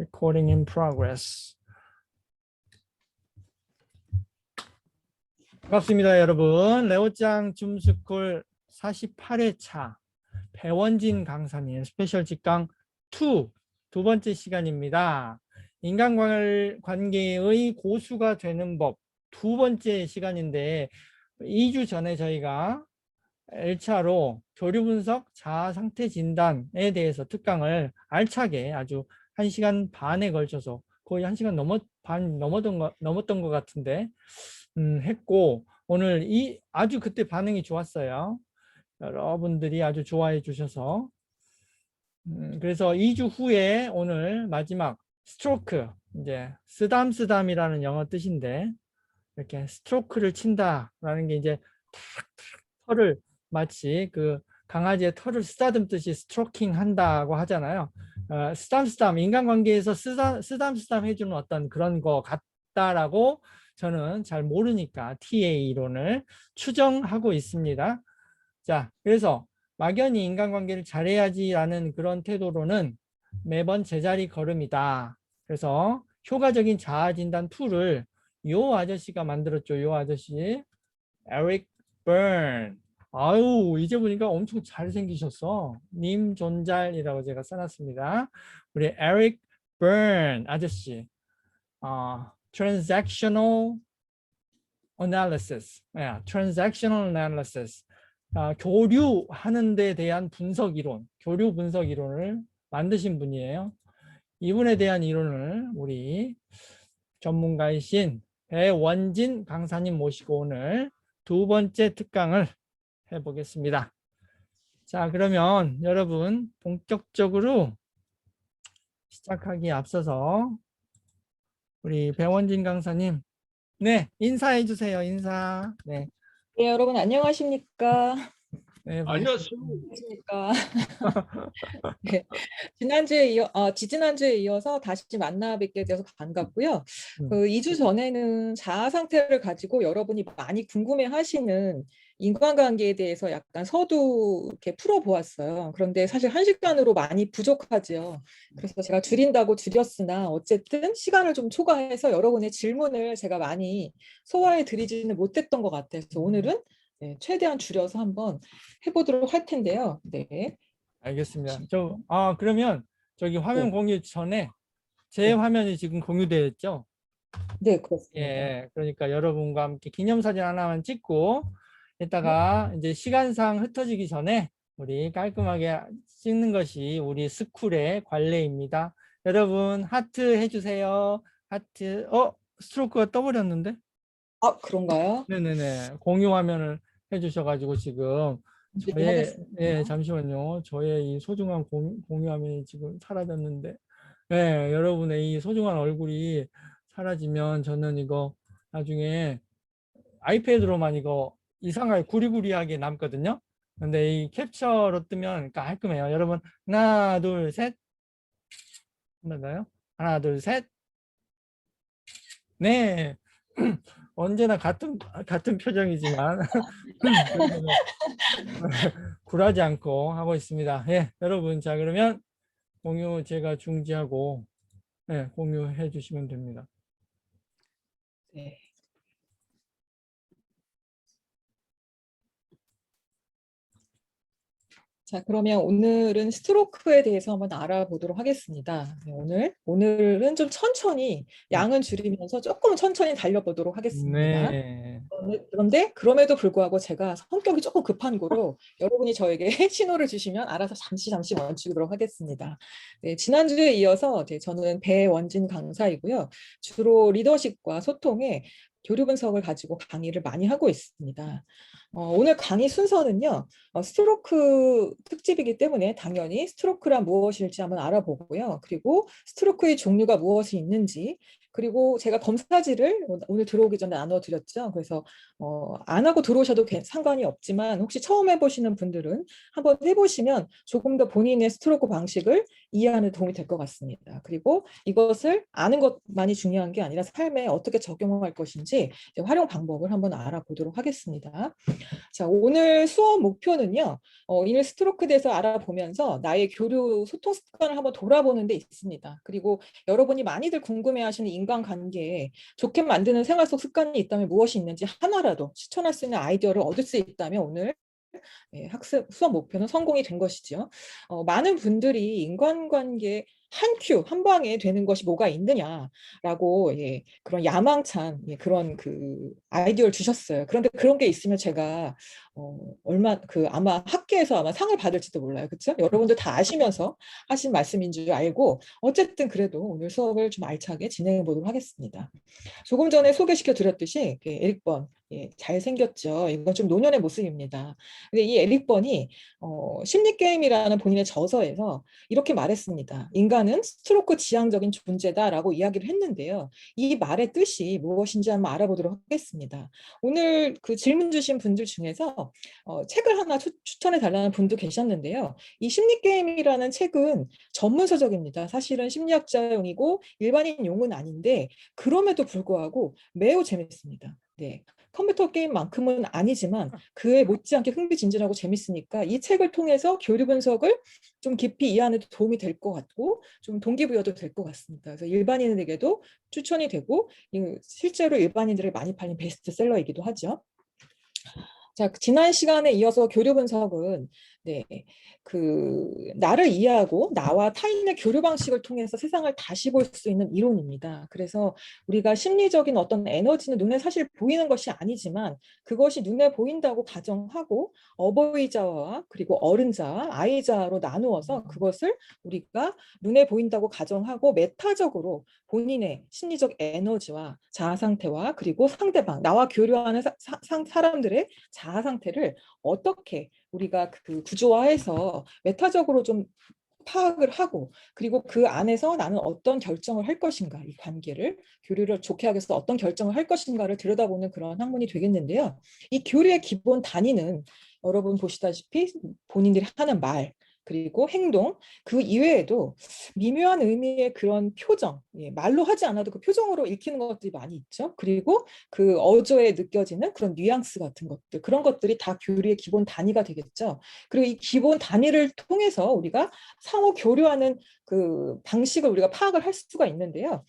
Recording in progress. 반갑습니다, 여러분. 레오짱 줌스쿨 48회차 배원진 강사님 스페셜 직강 2 두 번째 시간입니다. 인간관계의 고수가 되는 법 두 번째 시간인데 2주 전에 저희가 1차로 교류 분석 자아 상태 진단에 대해서 특강을 알차게 아주 1시간 반에 걸쳐서 거의 1시간 넘었던 것 같은데 했고, 오늘 아주 그때 반응이 좋았어요. 여러분들이 아주 좋아해 주셔서 그래서 2주 후에 오늘 마지막 스트로크, 이제 쓰담쓰담이라는 영어 뜻인데 이렇게 스트로크를 친다라는 게 이제 털을 마치 그 강아지의 털을 쓰다듬듯이 스트로킹 한다고 하잖아요. 쓰담쓰담, 인간관계에서 쓰담쓰담 해주는 어떤 그런 거 같다라고 저는 잘 모르니까 TA 이론을 추정하고 있습니다. 자, 그래서 막연히 인간관계를 잘해야지라는 그런 태도로는 매번 제자리 걸음이다. 그래서 효과적인 자아진단 툴을 요 아저씨가 만들었죠. 요 아저씨 에릭 버른. 아유, 이제 보니까 엄청 잘생기셨어. 님 존잘이라고 제가 써놨습니다. 우리 에릭 버른 아저씨. Transactional analysis. Transactional analysis. 교류하는 데 대한 분석 이론, 교류 분석 이론을 만드신 분이에요. 이분에 대한 이론을 우리 전문가이신 배원진 강사님 모시고 오늘 두 번째 특강을 해보겠습니다. 자, 그러면 여러분 본격적으로 시작하기에 앞서서 우리 배원진 강사님, 네, 인사해 주세요. 인사. 네. 네, 여러분 안녕하십니까? 네, 안녕하십니까? 네, 지지난주에 이어서 다시 만나 뵙게 돼서 반갑고요. 2주 전에는 자아 상태를 가지고 여러분이 많이 궁금해하시는 인간관계에 대해서 약간 서두 이렇게 풀어보았어요. 그런데 사실 1시간으로 많이 부족하죠. 그래서 제가 줄인다고 줄였으나 어쨌든 시간을 좀 초과해서 여러분의 질문을 제가 많이 소화해 드리지는 못했던 것 같아서 오늘은 네, 최대한 줄여서 한번 해보도록 할 텐데요. 네. 알겠습니다. 그러면 저기 화면 네. 공유 전에 제 네. 화면이 지금 공유되어 있죠? 네, 그렇습니다. 예, 그러니까 여러분과 함께 기념사진 하나만 찍고 이따가 이제 시간상 흩어지기 전에 우리 깔끔하게 찍는 것이 우리 스쿨의 관례입니다. 여러분 하트 해주세요. 하트. 스트로크가 떠버렸는데? 아, 그런가요? 네네네. 공유 화면을 해주셔가지고 지금 준비하겠습니다. 잠시만요. 저의 이 소중한 공유 화면이 지금 사라졌는데, 네, 여러분의 이 소중한 얼굴이 사라지면 저는 이거 나중에 아이패드로만 이거 이상하게 구리구리하게 남거든요. 근데 이 캡처로 뜨면 깔끔해요. 여러분 하나 둘 셋. 한번더요. 하나 둘 셋. 네. 언제나 같은 표정이지만 굴하지 않고 하고 있습니다. 예, 여러분, 자 그러면 공유 제가 중지하고 공유해 주시면 됩니다. 네. 자, 그러면 오늘은 스트로크에 대해서 한번 알아보도록 하겠습니다. 네, 오늘은 좀 천천히 양은 줄이면서 조금 천천히 달려보도록 하겠습니다. 네. 그런데 그럼에도 불구하고 제가 성격이 조금 급한 거로 여러분이 저에게 신호를 주시면 알아서 잠시 멈추도록 하겠습니다. 네, 지난주에 이어서 저는 배원진 강사이고요. 주로 리더십과 소통에 교류 분석을 가지고 강의를 많이 하고 있습니다. 오늘 강의 순서는요. 스트로크 특집이기 때문에 당연히 스트로크란 무엇일지 한번 알아보고요. 그리고 스트로크의 종류가 무엇이 있는지, 그리고 제가 검사지를 오늘 들어오기 전에 나눠드렸죠. 그래서 안 하고 들어오셔도 상관이 없지만 혹시 처음 해보시는 분들은 한번 해보시면 조금 더 본인의 스트로크 방식을 이해하는 데 도움이 될 것 같습니다. 그리고 이것을 아는 것만이 중요한 게 아니라 삶에 어떻게 적용할 것인지 활용 방법을 한번 알아보도록 하겠습니다. 자, 오늘 수업 목표는요. 오늘 스트로크에 대해서 알아보면서 나의 교류 소통 습관을 한번 돌아보는 데 있습니다. 그리고 여러분이 많이들 궁금해하시는 인간관계에 좋게 만드는 생활 속 습관이 있다면 무엇이 있는지 하나라도 추천할 수 있는 아이디어를 얻을 수 있다면 오늘 학습 수업 목표는 성공이 된 것이죠. 많은 분들이 인간관계 한 큐, 한 방에 되는 것이 뭐가 있느냐라고 그런 야망찬 그런 그 아이디어를 주셨어요. 그런데 그런 게 있으면 제가 아마 학계에서 아마 상을 받을지도 몰라요. 그렇죠? 여러분들 다 아시면서 하신 말씀인 줄 알고 어쨌든 그래도 오늘 수업을 좀 알차게 진행해 보도록 하겠습니다. 조금 전에 소개시켜 드렸듯이 에릭 번 잘생겼죠. 이건 좀 노년의 모습입니다. 근데 이 에릭 번이 심리 게임이라는 본인의 저서에서 이렇게 말했습니다. 인간은 스트로크 지향적인 존재다라고 이야기를 했는데요. 이 말의 뜻이 무엇인지 한번 알아보도록 하겠습니다. 오늘 그 질문 주신 분들 중에서 책을 하나 추천해 달라는 분도 계셨는데요. 이 심리 게임이라는 책은 전문서적입니다. 사실은 심리학자용이고 일반인 용은 아닌데 그럼에도 불구하고 매우 재밌습니다. 네. 컴퓨터 게임만큼은 아니지만 그에 못지않게 흥미진진하고 재밌으니까 이 책을 통해서 교류 분석을 좀 깊이 이해하는 데 도움이 될 것 같고 좀 동기부여도 될 것 같습니다. 그래서 일반인에게도 추천이 되고 실제로 일반인들에게 많이 팔린 베스트셀러이기도 하죠. 자, 지난 시간에 이어서 교류 분석은 나를 이해하고 나와 타인의 교류 방식을 통해서 세상을 다시 볼 수 있는 이론입니다. 그래서 우리가 심리적인 어떤 에너지는 눈에 사실 보이는 것이 아니지만 그것이 눈에 보인다고 가정하고 어버이자와 그리고 어른자와 아이자로 나누어서 그것을 우리가 눈에 보인다고 가정하고 메타적으로 본인의 심리적 에너지와 자아 상태와 그리고 상대방, 나와 교류하는 사람들의 자아 상태를 어떻게 우리가 그 구조화해서 메타적으로 좀 파악을 하고 그리고 그 안에서 나는 어떤 결정을 할 것인가 이 관계를 교류를 좋게 하기 위해서 어떤 결정을 할 것인가를 들여다보는 그런 학문이 되겠는데요. 이 교류의 기본 단위는 여러분 보시다시피 본인들이 하는 말 그리고 행동 그 이외에도 미묘한 의미의 그런 표정 말로 하지 않아도 그 표정으로 읽히는 것들이 많이 있죠. 그리고 그 어조에 느껴지는 그런 뉘앙스 같은 것들 그런 것들이 다 교류의 기본 단위가 되겠죠. 그리고 이 기본 단위를 통해서 우리가 상호 교류하는 그 방식을 우리가 파악을 할 수가 있는데요.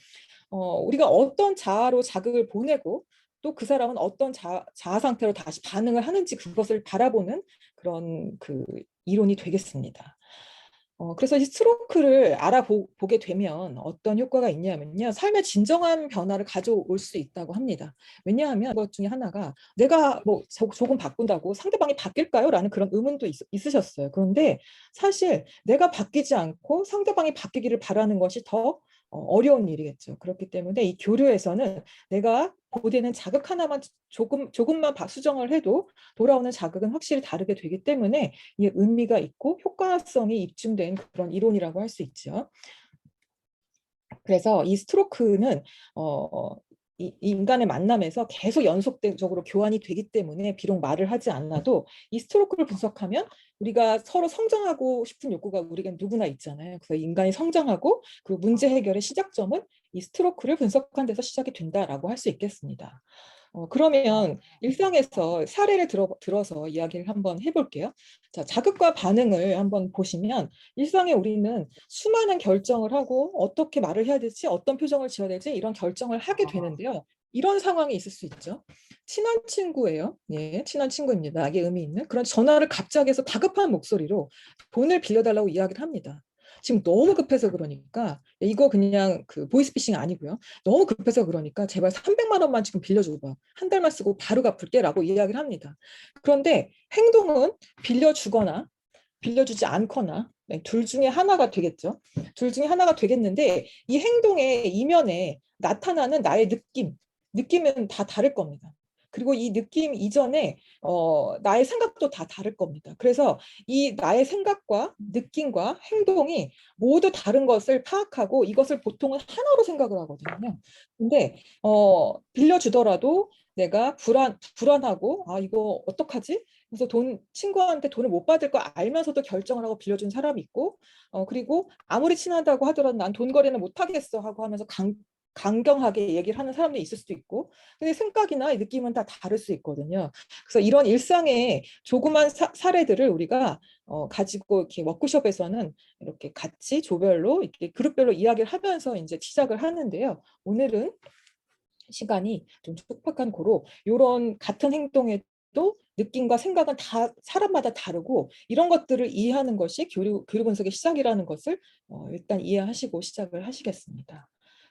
우리가 어떤 자아로 자극을 보내고 또 그 사람은 어떤 자아 상태로 다시 반응을 하는지 그것을 바라보는 그런 그 이론이 되겠습니다. 그래서 이 스트로크를 알아보게 되면 어떤 효과가 있냐면요. 삶의 진정한 변화를 가져올 수 있다고 합니다. 왜냐하면 그것 중에 하나가 내가 뭐 조금 바꾼다고 상대방이 바뀔까요? 라는 그런 의문도 있으셨어요. 그런데 사실 내가 바뀌지 않고 상대방이 바뀌기를 바라는 것이 더 어려운 일이겠죠. 그렇기 때문에 이 교류에서는 내가 보내는 자극 하나만 조금만 수정을 해도 돌아오는 자극은 확실히 다르게 되기 때문에 이 의미가 있고 효과성이 입증된 그런 이론이라고 할 수 있죠. 그래서 이 스트로크는 이 인간의 만남에서 계속 연속적으로 교환이 되기 때문에 비록 말을 하지 않아도 이 스트로크를 분석하면 우리가 서로 성장하고 싶은 욕구가 우리에겐 누구나 있잖아요. 그래서 인간이 성장하고 그리고 문제 해결의 시작점은 이 스트로크를 분석한 데서 시작이 된다라고 할 수 있겠습니다. 그러면 일상에서 사례를 들어서 이야기를 한번 해볼게요. 자, 자극과 반응을 한번 보시면 일상에 우리는 수많은 결정을 하고 어떻게 말을 해야 될지 어떤 표정을 지어야 될지 이런 결정을 하게 되는데요. 이런 상황이 있을 수 있죠. 친한 친구예요. 예, 친한 친구입니다. 악의 의미 있는 그런 전화를 갑자기 해서 다급한 목소리로 돈을 빌려달라고 이야기를 합니다. 지금 너무 급해서 그러니까 이거 그냥 그 보이스피싱 아니고요. 너무 급해서 그러니까 제발 300만 원만 지금 빌려줘봐. 한 달만 쓰고 바로 갚을게라고 이야기를 합니다. 그런데 행동은 빌려주거나 빌려주지 않거나 둘 중에 하나가 되겠죠. 둘 중에 하나가 되겠는데 이 행동의 이면에 나타나는 나의 느낌은 다 다를 겁니다. 그리고 이 느낌 이전에 나의 생각도 다 다를 겁니다. 그래서 이 나의 생각과 느낌과 행동이 모두 다른 것을 파악하고 이것을 보통은 하나로 생각을 하거든요. 근데 빌려주더라도 내가 불안하고 아 이거 어떡하지? 그래서 친구한테 돈을 못 받을 거 알면서도 결정을 하고 빌려준 사람이 있고 그리고 아무리 친하다고 하더라도 난 돈 거래는 못 하겠어 하고 하면서 강경하게 얘기를 하는 사람들이 있을 수도 있고, 근데 생각이나 느낌은 다 다를 수 있거든요. 그래서 이런 일상의 조그만 사례들을 우리가 가지고 이렇게 워크숍에서는 이렇게 같이 조별로 이렇게 그룹별로 이야기를 하면서 이제 시작을 하는데요. 오늘은 시간이 좀 촉박한 고로 이런 같은 행동에도 느낌과 생각은 다 사람마다 다르고 이런 것들을 이해하는 것이 교류 분석의 시작이라는 것을 일단 이해하시고 시작을 하시겠습니다.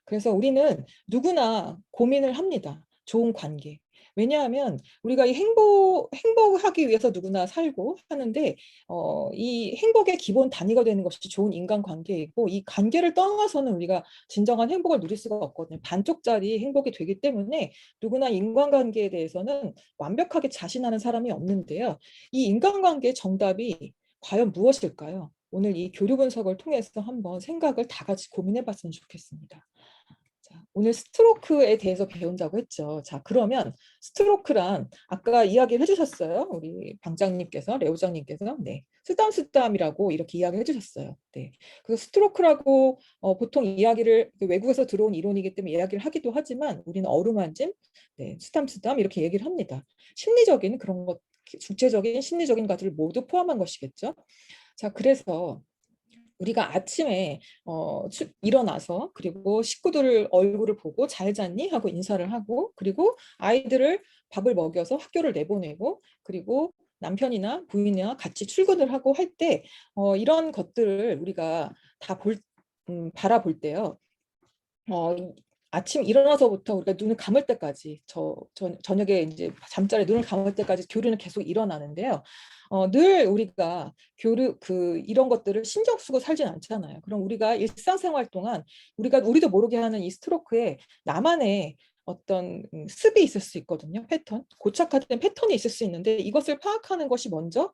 그래서 우리는 누구나 고민을 합니다. 좋은 관계. 왜냐하면 우리가 이 행복하기 위해서 누구나 살고 하는데 이 행복의 기본 단위가 되는 것이 좋은 인간관계이고 이 관계를 떠나서는 우리가 진정한 행복을 누릴 수가 없거든요. 반쪽짜리 행복이 되기 때문에 누구나 인간관계에 대해서는 완벽하게 자신하는 사람이 없는데요. 이 인간관계의 정답이 과연 무엇일까요? 오늘 이 교류 분석을 통해서 한번 생각을 다 같이 고민해 봤으면 좋겠습니다. 자, 오늘 스트로크에 대해서 배운다고 했죠. 자, 그러면 스트로크란 아까 이야기를 해주셨어요. 우리 방장님께서, 레오장님께서. 네. 쓰담쓰담이라고 이렇게 이야기를 해주셨어요. 네. 그래서 스트로크라고 보통 이야기를 외국에서 들어온 이론이기 때문에 이야기를 하기도 하지만 우리는 어루만짐, 네, 쓰담쓰담 이렇게 얘기를 합니다. 심리적인 그런 것, 주체적인 심리적인 것들을 모두 포함한 것이겠죠. 자, 그래서 우리가 아침에 일어나서 그리고 식구들 얼굴을 보고 잘 잤니? 하고 인사를 하고 그리고 아이들을 밥을 먹여서 학교를 내보내고 그리고 남편이나 부인이나 같이 출근을 하고 할 때 이런 것들을 우리가 다 바라볼 때요. 아침 일어나서부터 우리가 눈을 감을 때까지 저녁에 이제 잠자리에 눈을 감을 때까지 교류는 계속 일어나는데요. 늘 우리가 이런 것들을 신경 쓰고 살진 않잖아요. 그럼 우리가 일상생활 동안 우리도 모르게 하는 이 스트로크에 나만의 어떤 습이 있을 수 있거든요. 패턴, 고착화된 패턴이 있을 수 있는데 이것을 파악하는 것이 먼저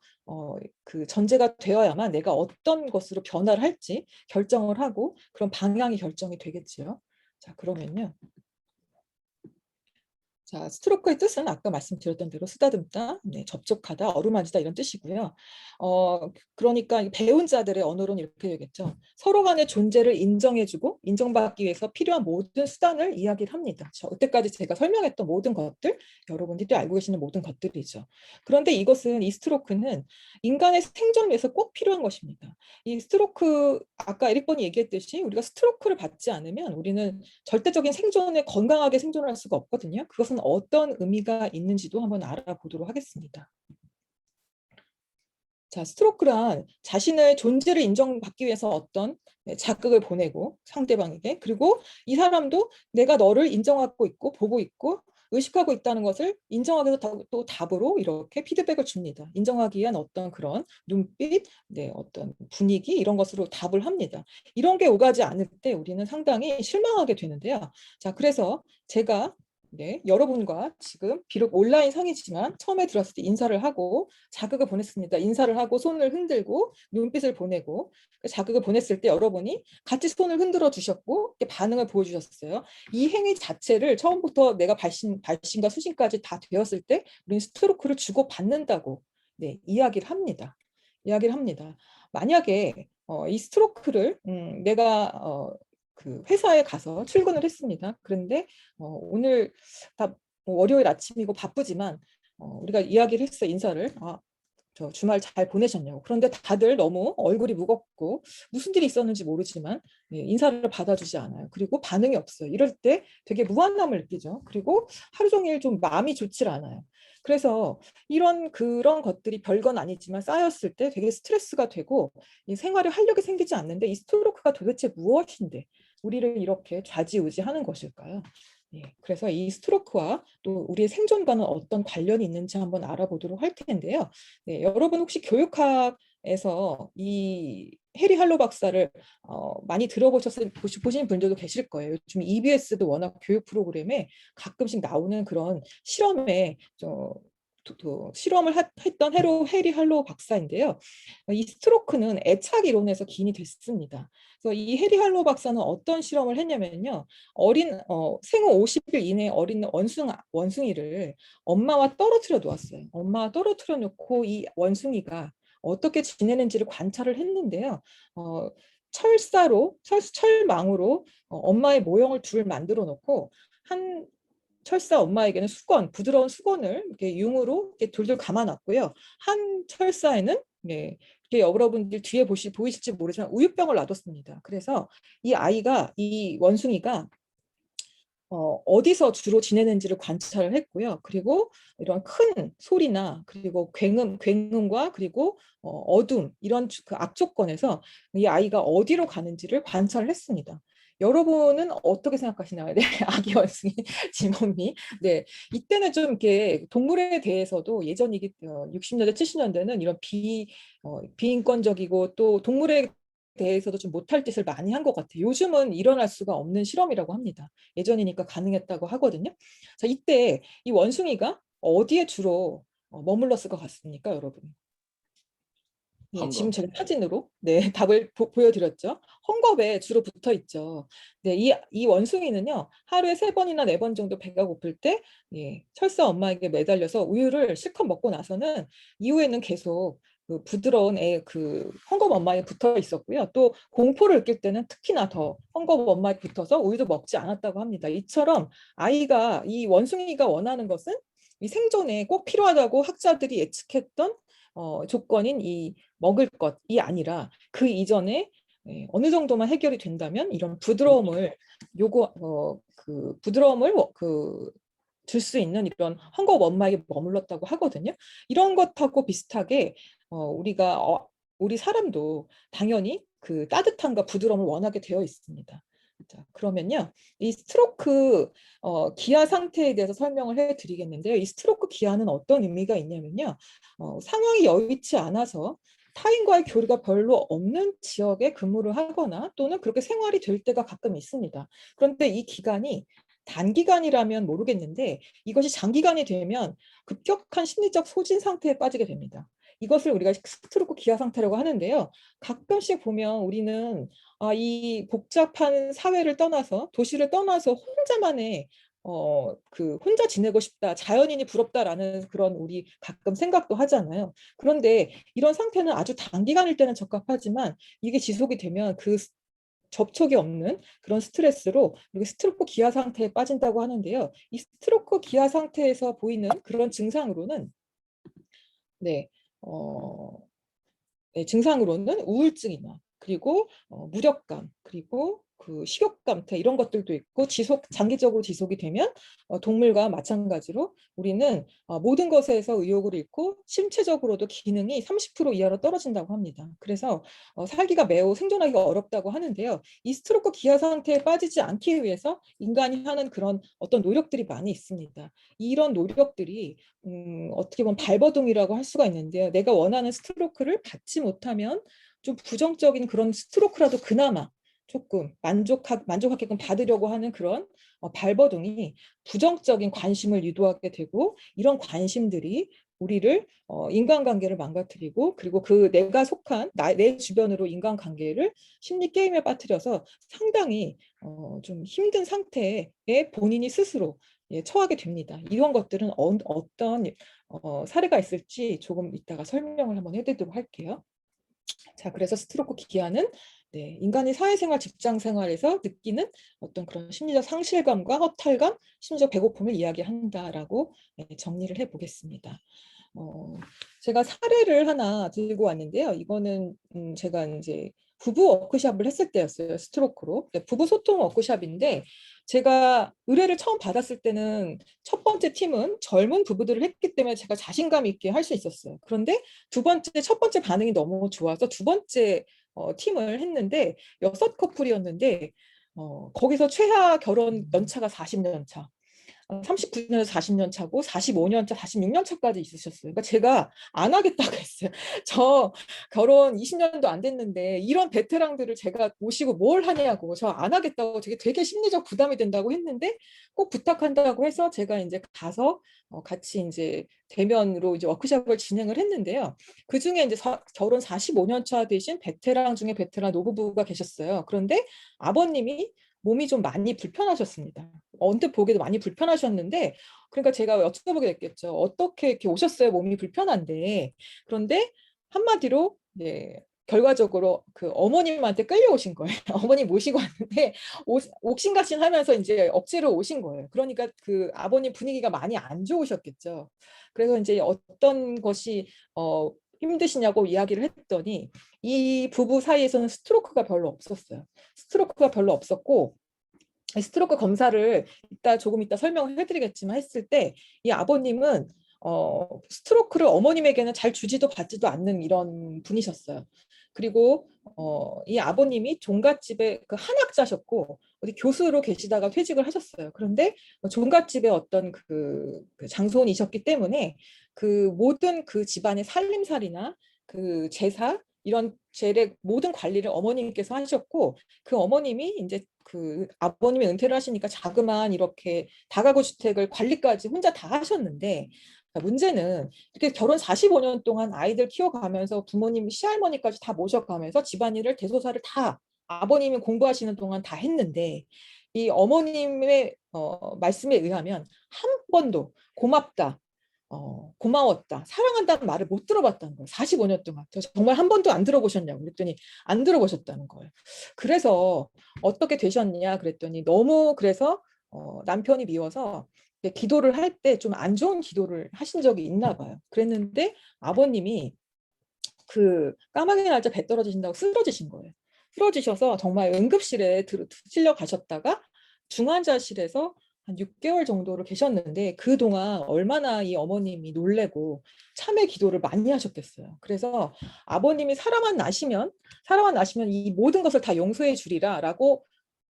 그 전제가 되어야만 내가 어떤 것으로 변화를 할지 결정을 하고 그런 방향이 결정이 되겠지요. 자, 그러면요. 자, 스트로크의 뜻은 아까 말씀드렸던 대로 쓰다듬다, 네, 접촉하다, 어루만지다 이런 뜻이고요. 그러니까 배운 자들의 언어로는 이렇게 되겠죠. 서로 간의 존재를 인정해주고 인정받기 위해서 필요한 모든 수단을 이야기를 합니다. 이때까지 제가 설명했던 모든 것들, 여러분들이 알고 계시는 모든 것들이죠. 그런데 이 스트로크는 인간의 생존을 위해서 꼭 필요한 것입니다. 이 스트로크, 아까 에릭 번이 얘기했듯이 우리가 스트로크를 받지 않으면 우리는 절대적인 생존에 건강하게 생존할 수가 없거든요. 그것은 어떤 의미가 있는지도 한번 알아보도록 하겠습니다. 자, 스트로크란 자신의 존재를 인정받기 위해서 어떤 자극을 보내고 상대방에게 그리고 이 사람도 내가 너를 인정하고 있고 보고 있고 의식하고 있다는 것을 인정하기 위해서 또 답으로 이렇게 피드백을 줍니다. 인정하기 위한 어떤 그런 눈빛, 네, 어떤 분위기 이런 것으로 답을 합니다. 이런 게 오가지 않을 때 우리는 상당히 실망하게 되는데요. 자, 그래서 제가 여러분과 지금 비록 온라인 상이지만 처음에 들어왔을 때 인사를 하고 자극을 보냈습니다. 인사를 하고 손을 흔들고 눈빛을 보내고 자극을 보냈을 때 여러분이 같이 손을 흔들어 주셨고 반응을 보여주셨어요. 이 행위 자체를 처음부터 내가 발신과 수신까지 다 되었을 때 우리는 스트로크를 주고받는다고 이야기를 합니다. 만약에 이 스트로크를 내가 그 회사에 가서 출근을 했습니다. 그런데 오늘 다 월요일 아침이고 바쁘지만 우리가 이야기를 했어 인사를 저 주말 잘 보내셨냐고. 그런데 다들 너무 얼굴이 무겁고 무슨 일이 있었는지 모르지만 인사를 받아주지 않아요. 그리고 반응이 없어요. 이럴 때 되게 무안함을 느끼죠. 그리고 하루 종일 좀 마음이 좋질 않아요. 그래서 그런 것들이 별건 아니지만 쌓였을 때 되게 스트레스가 되고 이 생활에 활력이 생기지 않는데 이 스트로크가 도대체 무엇인데 우리를 이렇게 좌지우지하는 것일까요? 그래서 이 스트로크와 또 우리의 생존과는 어떤 관련이 있는지 한번 알아보도록 할 텐데요. 여러분 혹시 교육학에서 이 해리 할로 박사를 많이 보신 분들도 계실 거예요. 요즘 EBS도 워낙 교육 프로그램에 가끔씩 나오는 그런 실험에 실험을 했던 해리 할로 박사인데요. 이 스트로크는 애착 이론에서 기인이 됐습니다. 그래서 이 해리 할로 박사는 어떤 실험을 했냐면요. 생후 50일 이내 어린 원숭이를 엄마와 떨어뜨려 놓았어요. 엄마와 떨어뜨려 놓고 이 원숭이가 어떻게 지내는지를 관찰을 했는데요. 철망으로 엄마의 모형을 둘 만들어 놓고 한 철사 엄마에게는 수건, 부드러운 수건을 이렇게 융으로 이렇게 돌돌 감아놨고요. 한 철사에는 이렇게 여러분들 뒤에 보이실지 모르지만 우유병을 놔뒀습니다. 그래서 이 원숭이가 어디서 주로 지내는지를 관찰을 했고요. 그리고 이런 큰 소리나 그리고 굉음과 그리고 어둠 이런 그 악조건에서 이 아이가 어디로 가는지를 관찰을 했습니다. 여러분은 어떻게 생각하시나요? 네, 아기 원숭이 지몬미. 네, 이때는 좀 이렇게 동물에 대해서도 예전 60년대, 70년대는 이런 비인권적이고 또 동물에 대해서도 좀 못할 짓을 많이 한 것 같아요. 요즘은 일어날 수가 없는 실험이라고 합니다. 예전이니까 가능했다고 하거든요. 자, 이때 이 원숭이가 어디에 주로 머물렀을 것 같습니까, 여러분? 예, 지금 헝겊. 제가 사진으로 답을 보여드렸죠. 헝겊에 주로 붙어 있죠. 네, 이 원숭이는요, 하루에 3번이나 4번 정도 배가 고플 때 철사 엄마에게 매달려서 우유를 실컷 먹고 나서는 이후에는 계속 그 부드러운 그 헝겊 엄마에 붙어 있었고요. 또 공포를 느낄 때는 특히나 더 헝겊 엄마에 붙어서 우유도 먹지 않았다고 합니다. 이처럼 이 원숭이가 원하는 것은 이 생존에 꼭 필요하다고 학자들이 예측했던 조건인 이 먹을 것이 아니라 그 이전에 어느 정도만 해결이 된다면 이런 부드러움을 줄 수 있는 이런 헝겊 원마에 머물렀다고 하거든요. 이런 것하고 비슷하게 우리 사람도 당연히 그 따뜻함과 부드러움을 원하게 되어 있습니다. 자, 그러면요, 이 스트로크 기아 상태에 대해서 설명을 해드리겠는데요. 이 스트로크 기아는 어떤 의미가 있냐면요, 상황이 여의치 않아서 타인과의 교류가 별로 없는 지역에 근무를 하거나 또는 그렇게 생활이 될 때가 가끔 있습니다. 그런데 이 기간이 단기간이라면 모르겠는데 이것이 장기간이 되면 급격한 심리적 소진 상태에 빠지게 됩니다. 이것을 우리가 스트로크 기아 상태라고 하는데요. 가끔씩 보면 우리는 이 복잡한 사회를 떠나서 도시를 떠나서 혼자만의 혼자 지내고 싶다, 자연인이 부럽다라는 그런 우리 가끔 생각도 하잖아요. 그런데 이런 상태는 아주 단기간일 때는 적합하지만 이게 지속이 되면 그 접촉이 없는 그런 스트레스로 우리가 스트로크 기아 상태에 빠진다고 하는데요. 이 스트로크 기아 상태에서 보이는 그런 증상으로는 네, 어, 증상으로는 우울증이나 그리고 무력감 그리고 그 식욕감퇴 이런 것들도 있고 장기적으로 지속이 되면 동물과 마찬가지로 우리는 모든 것에서 의욕을 잃고 신체적으로도 기능이 30% 이하로 떨어진다고 합니다. 그래서 살기가 매우 생존하기가 어렵다고 하는데요. 이 스트로크 기아 상태에 빠지지 않기 위해서 인간이 하는 그런 어떤 노력들이 많이 있습니다. 이런 노력들이 어떻게 보면 발버둥이라고 할 수가 있는데요. 내가 원하는 스트로크를 받지 못하면 좀 부정적인 그런 스트로크라도 그나마 조금 만족하게끔 받으려고 하는 그런 발버둥이 부정적인 관심을 유도하게 되고 이런 관심들이 우리를 인간관계를 망가뜨리고 그리고 그 내가 속한 내 주변으로 인간관계를 심리 게임에 빠뜨려서 상당히 좀 힘든 상태에 본인이 스스로 처하게 됩니다. 이런 것들은 어떤 사례가 있을지 조금 이따가 설명을 한번 해드리도록 할게요. 자, 그래서 스트로크 기아는 인간이 사회생활, 직장생활에서 느끼는 어떤 그런 심리적 상실감과 허탈감, 심지어 배고픔을 이야기한다라고 정리를 해보겠습니다. 제가 사례를 하나 들고 왔는데요. 이거는 제가 이제 부부 워크숍을 했을 때였어요. 스트로크로. 부부 소통 워크숍인데 제가 의뢰를 처음 받았을 때는 첫 번째 팀은 젊은 부부들을 했기 때문에 제가 자신감 있게 할 수 있었어요. 그런데 첫 번째 반응이 너무 좋아서 두 번째 팀을 했는데 6커플이었는데 거기서 최하 결혼 연차가 40년 차. 39년에서 40년 차고 45년 차, 46년 차까지 있으셨어요. 그러니까 제가 안 하겠다고 했어요. 저 결혼 20년도 안 됐는데 이런 베테랑들을 제가 모시고 뭘 하냐고 저 안 하겠다고 되게 심리적 부담이 된다고 했는데 꼭 부탁한다고 해서 제가 이제 가서 같이 이제 대면으로 이제 워크숍을 진행을 했는데요. 그 중에 이제 결혼 45년 차 되신 베테랑 중에 베테랑 노부부가 계셨어요. 그런데 아버님이 몸이 좀 많이 불편하셨습니다. 언뜻 보기에도 많이 불편하셨는데 그러니까 제가 여쭤보게 됐겠죠. 어떻게 이렇게 오셨어요? 몸이 불편한데. 그런데 한마디로 결과적으로 그 어머님한테 끌려오신 거예요. 어머님 모시고 왔는데 옥신각신 하면서 이제 억지로 오신 거예요. 그러니까 그 아버님 분위기가 많이 안 좋으셨겠죠. 그래서 이제 어떤 것이 힘드시냐고 이야기를 했더니 이 부부 사이에서는 스트로크가 별로 없었어요. 스트로크가 별로 없었고 스트로크 검사를 조금 이따 설명을 해드리겠지만 했을 때 이 아버님은 스트로크를 어머님에게는 잘 주지도 받지도 않는 이런 분이셨어요. 그리고 이 아버님이 종갓집의 그 한학자셨고 어디 교수로 계시다가 퇴직을 하셨어요. 그런데 종갓집의 어떤 그 장손이셨기 때문에 그 모든 그 집안의 살림살이나 그 제사 이런 재래 모든 관리를 어머님께서 하셨고 그 어머님이 이제 그 아버님이 은퇴를 하시니까 자그마한 이렇게 다가구 주택을 관리까지 혼자 다 하셨는데 문제는 이렇게 결혼 45년 동안 아이들 키워가면서 부모님 시할머니까지 다 모셔가면서 집안일을 대소사를 다 아버님이 공부하시는 동안 다 했는데 이 어머님의 말씀에 의하면 한 번도 고맙다 고마웠다, 사랑한다는 말을 못 들어봤다는 거예요. 45년 동안. 저 정말 한 번도 안 들어보셨냐고 그랬더니 안 들어보셨다는 거예요. 그래서 어떻게 되셨냐 그랬더니 너무 그래서 남편이 미워서 기도를 할 때 좀 안 좋은 기도를 하신 적이 있나 봐요. 그랬는데 아버님이 그 까마귀 날짜 배 떨어지신다고 쓰러지신 거예요. 쓰러지셔서 정말 응급실에 실려 가셨다가 중환자실에서 한 6개월 정도를 계셨는데 그동안 얼마나 이 어머님이 놀래고 참회 기도를 많이 하셨겠어요. 그래서 아버님이 살아만 나시면 이 모든 것을 다 용서해 주리라라고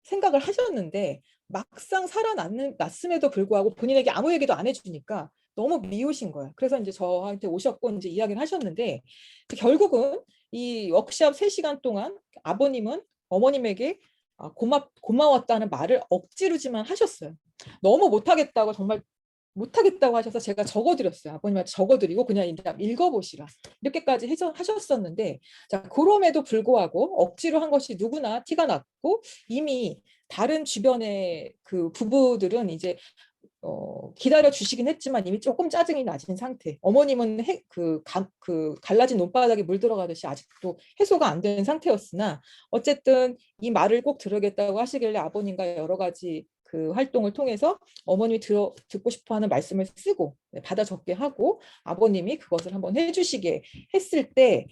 생각을 하셨는데 막상 살아났음에도 불구하고 본인에게 아무 얘기도 안 해주니까 너무 미우신 거예요. 그래서 이제 저한테 오셨고 이제 이야기를 하셨는데 결국은 이 워크숍 3시간 동안 아버님은 어머님에게 고마웠다는 말을 억지로지만 하셨어요. 너무 못하겠다고 정말 못하겠다고 하셔서 제가 적어드렸어요. 아버님한테 적어드리고 그냥 읽어보시라 이렇게까지 하셨었는데 자 그럼에도 불구하고 억지로 한 것이 누구나 티가 났고 이미 다른 주변의 그 부부들은 이제 기다려 주시긴 했지만 이미 조금 짜증이 나신 상태. 어머님은 그 갈라진 논바닥에 물 들어가듯이 아직도 해소가 안 된 상태였으나 어쨌든 이 말을 꼭 들으겠다고 하시길래 아버님과 여러 가지 그 활동을 통해서 어머님이 듣고 싶어하는 말씀을 쓰고 받아 적게 하고 아버님이 그것을 한번 해주시게 했을 때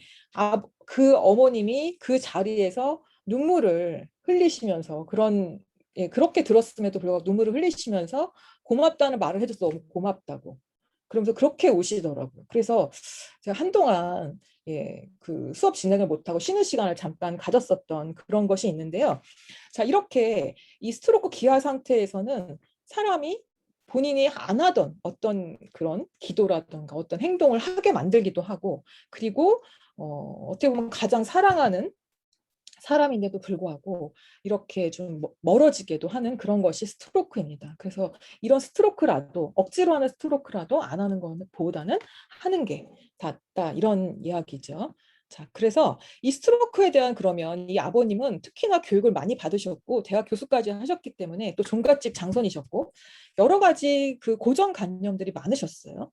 그 어머님이 그 자리에서 눈물을 흘리시면서 그렇게 들었음에도 불구하고 눈물을 흘리시면서 고맙다는 말을 해줘서 너무 고맙다고 그러면서 그렇게 우시더라고요. 그래서 제가 한동안 그 수업 진행을 못하고 쉬는 시간을 잠깐 가졌었던 그런 것이 있는데요. 자 이렇게 이 스트로크 기아 상태에서는 사람이 본인이 안 하던 어떤 그런 기도라든가 어떤 행동을 하게 만들기도 하고 그리고 어떻게 보면 가장 사랑하는 사람인데도 불구하고 이렇게 좀 멀어지게도 하는 그런 것이 스트로크입니다. 그래서 이런 스트로크라도 억지로 하는 스트로크라도 안 하는 것보다는 하는 게 낫다 이런 이야기죠. 자, 그래서 이 스트로크에 대한 그러면 이 아버님은 특히나 교육을 많이 받으셨고 대학 교수까지 하셨기 때문에 또 종갓집 장손이셨고 여러 가지 그 고정관념들이 많으셨어요.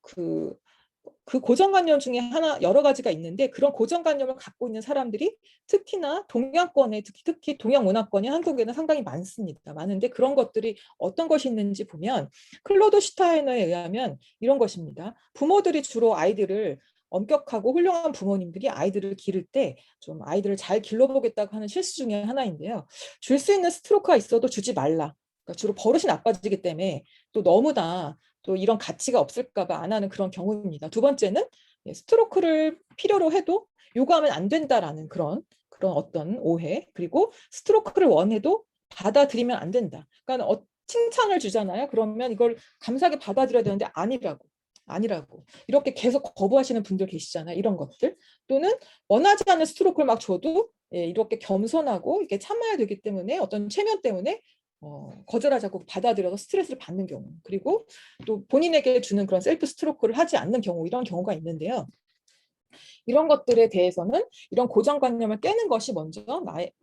그 고정관념 중에 여러 가지가 있는데 그런 고정관념을 갖고 있는 사람들이 특히나 동양권에 특히 동양 문화권이 한국에는 상당히 많습니다. 많은데 그런 것들이 어떤 것이 있는지 보면 클로드 슈타이너에 의하면 이런 것입니다. 부모들이 주로 아이들을 엄격하고 훌륭한 부모님들이 아이들을 기를 때 좀 아이들을 잘 길러보겠다고 하는 실수 중에 하나인데요. 줄 수 있는 스트로크가 있어도 주지 말라. 그러니까 주로 버릇이 나빠지기 때문에 또 너무나 또 이런 가치가 없을까 봐 안 하는 그런 경우입니다. 두 번째는 스트로크를 필요로 해도 요구하면 안 된다라는 그런 어떤 오해 그리고 스트로크를 원해도 받아들이면 안 된다. 그러니까 칭찬을 주잖아요. 그러면 이걸 감사하게 받아들여야 되는데 아니라고 이렇게 계속 거부하시는 분들 계시잖아요. 이런 것들 또는 원하지 않는 스트로크를 막 줘도 이렇게 겸손하고 이렇게 참아야 되기 때문에 어떤 체면 때문에 거절하자고 받아들여서 스트레스를 받는 경우 그리고 또 본인에게 주는 그런 셀프 스트로크를 하지 않는 경우 이런 경우가 있는데요. 이런 것들에 대해서는 이런 고정관념을 깨는 것이 먼저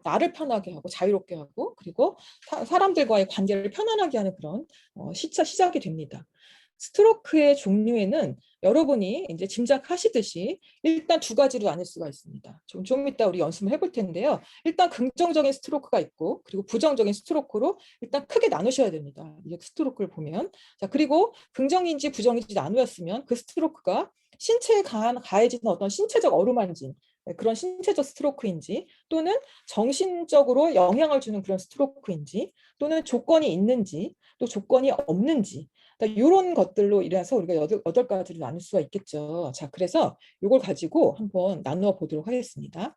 나를 편하게 하고 자유롭게 하고 그리고 사람들과의 관계를 편안하게 하는 그런 시작이 됩니다. 스트로크의 종류에는 여러분이 이제 짐작하시듯이 일단 두 가지로 나눌 수가 있습니다. 좀 이따 우리 연습을 해볼 텐데요. 일단 긍정적인 스트로크가 있고 그리고 부정적인 스트로크로 일단 크게 나누셔야 됩니다. 이 스트로크를 보면. 자, 그리고 긍정인지 부정인지 나누었으면 그 스트로크가 신체에 가해지는 어떤 신체적 어루만진 그런 신체적 스트로크인지 또는 정신적으로 영향을 주는 그런 스트로크인지 또는 조건이 있는지 또 조건이 없는지 이런 것들로 인해서 우리가 여덟 가지로 나눌 수가 있겠죠. 자, 그래서 이걸 가지고 한번 나누어 보도록 하겠습니다.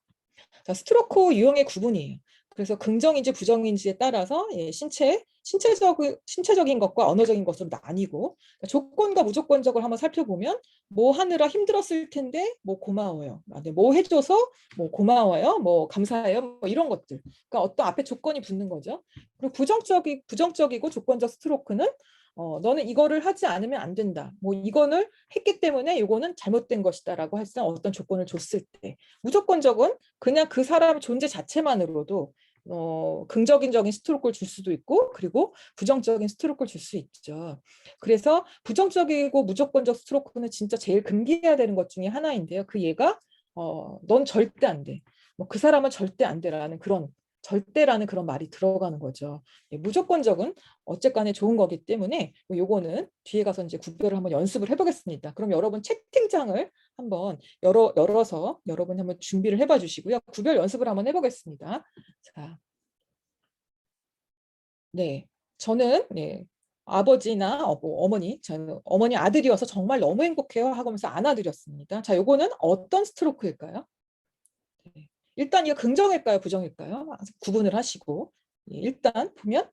자, 스트로크 유형의 구분이에요. 그래서 긍정인지 부정인지에 따라서 신체적인 것과 언어적인 것으로 나뉘고 조건과 무조건적으로 한번 살펴보면 뭐 하느라 힘들었을 텐데 뭐 고마워요. 네, 뭐 해줘서 뭐 고마워요. 뭐 감사해요. 뭐 이런 것들. 그러니까 어떤 앞에 조건이 붙는 거죠. 그리고 부정적이고 조건적 스트로크는 너는 이거를 하지 않으면 안 된다. 뭐 이거를 했기 때문에 이거는 잘못된 것이다라고 할 때 어떤 조건을 줬을 때 무조건적은 그냥 그 사람 존재 자체만으로도 긍정적인 스트로크를 줄 수도 있고 그리고 부정적인 스트로크를 줄 수 있죠. 그래서 부정적이고 무조건적 스트로크는 진짜 제일 금기해야 되는 것 중에 하나인데요. 그 얘가 넌 절대 안 돼. 뭐 그 사람은 절대 안 돼라는 그런 절대라는 그런 말이 들어가는 거죠. 예, 무조건적은 어쨌간에 좋은 거기 때문에 요거는 뒤에 가서 이제 구별을 한번 연습을 해보겠습니다. 그럼 여러분 채팅창을 한번 열어서 여러분이 한번 준비를 해봐 주시고요. 구별 연습을 한번 해보겠습니다. 자, 네, 저는 네, 아버지나 어머니, 저는 어머니 아들이어서 정말 너무 행복해요 하면서 안아드렸습니다. 자, 요거는 어떤 스트로크일까요? 네. 일단 이거 긍정일까요, 부정일까요? 구분을 하시고 일단 보면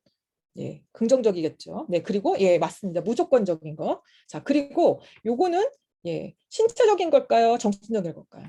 예, 긍정적이겠죠. 네, 그리고 예, 맞습니다. 무조건적인 거. 자, 그리고 요거는 예, 신체적인 걸까요? 정신적인 걸까요?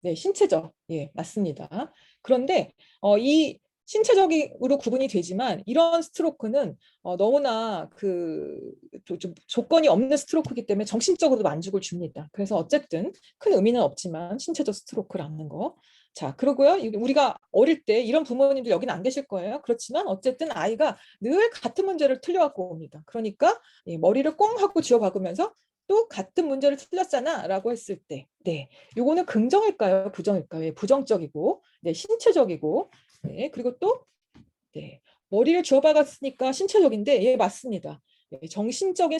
네, 신체적. 예, 맞습니다. 그런데 이 신체적으로 구분이 되지만 이런 스트로크는 너무나 좀 조건이 없는 스트로크이기 때문에 정신적으로도 만족을 줍니다. 그래서 어쨌든 큰 의미는 없지만 신체적 스트로크라는 거. 자, 그러고요. 우리가 어릴 때 이런 부모님들 여기는 안 계실 거예요. 그렇지만 어쨌든 아이가 늘 같은 문제를 틀려갖고 옵니다. 그러니까 머리를 꽁 하고 쥐어박으면서 또 같은 문제를 틀렸잖아 라고 했을 때 네, 요거는 긍정일까요? 부정일까요? 예, 부정적이고 네, 신체적이고 네, 그리고 또 네, 머리를 쥐어박았으니까 신체적인데 예, 맞습니다. 네, 정신적인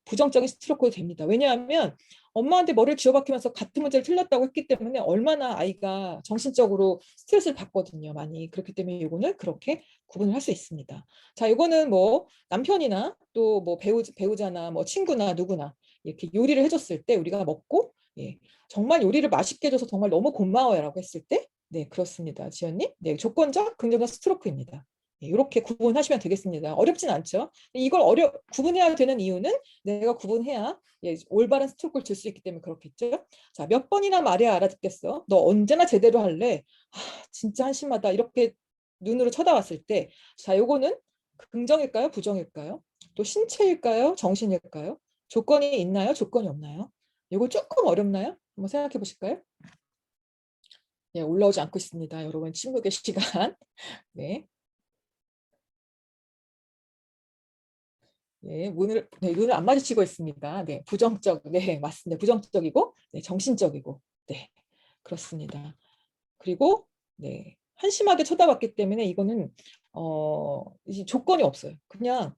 부정적인 스트로크도 됩니다. 왜냐하면 엄마한테 머리를 쥐어박히면서 같은 문제를 틀렸다고 했기 때문에 얼마나 아이가 정신적으로 스트레스를 받거든요. 많이. 그렇기 때문에 이거는 그렇게 구분을 할 수 있습니다. 자, 이거는 뭐 남편이나 또 뭐 배우자나 뭐 친구나 누구나 이렇게 요리를 해줬을 때 우리가 먹고 예, 정말 요리를 맛있게 해줘서 정말 너무 고마워요라고 했을 때 네, 그렇습니다. 지연님. 네, 조건적, 긍정적 스트로크입니다. 네, 이렇게 구분하시면 되겠습니다. 어렵진 않죠. 이걸 구분해야 되는 이유는 내가 구분해야 예, 올바른 스트로크를 줄 수 있기 때문에 그렇겠죠. 자, 몇 번이나 말해야 알아듣겠어? 너 언제나 제대로 할래? 아, 진짜 한심하다. 이렇게 눈으로 쳐다봤을 때, 자, 요거는 긍정일까요? 부정일까요? 또 신체일까요? 정신일까요? 조건이 있나요? 조건이 없나요? 이거 조금 어렵나요? 한번 생각해 보실까요? 네, 올라오지 않고 있습니다. 여러분 침묵의 시간. 네. 네, 눈을 안 마주치고 있습니다. 네, 네, 맞습니다. 부정적이고, 네, 정신적이고, 네, 그렇습니다. 그리고, 네, 한심하게 쳐다봤기 때문에 이거는, 이 조건이 없어요. 그냥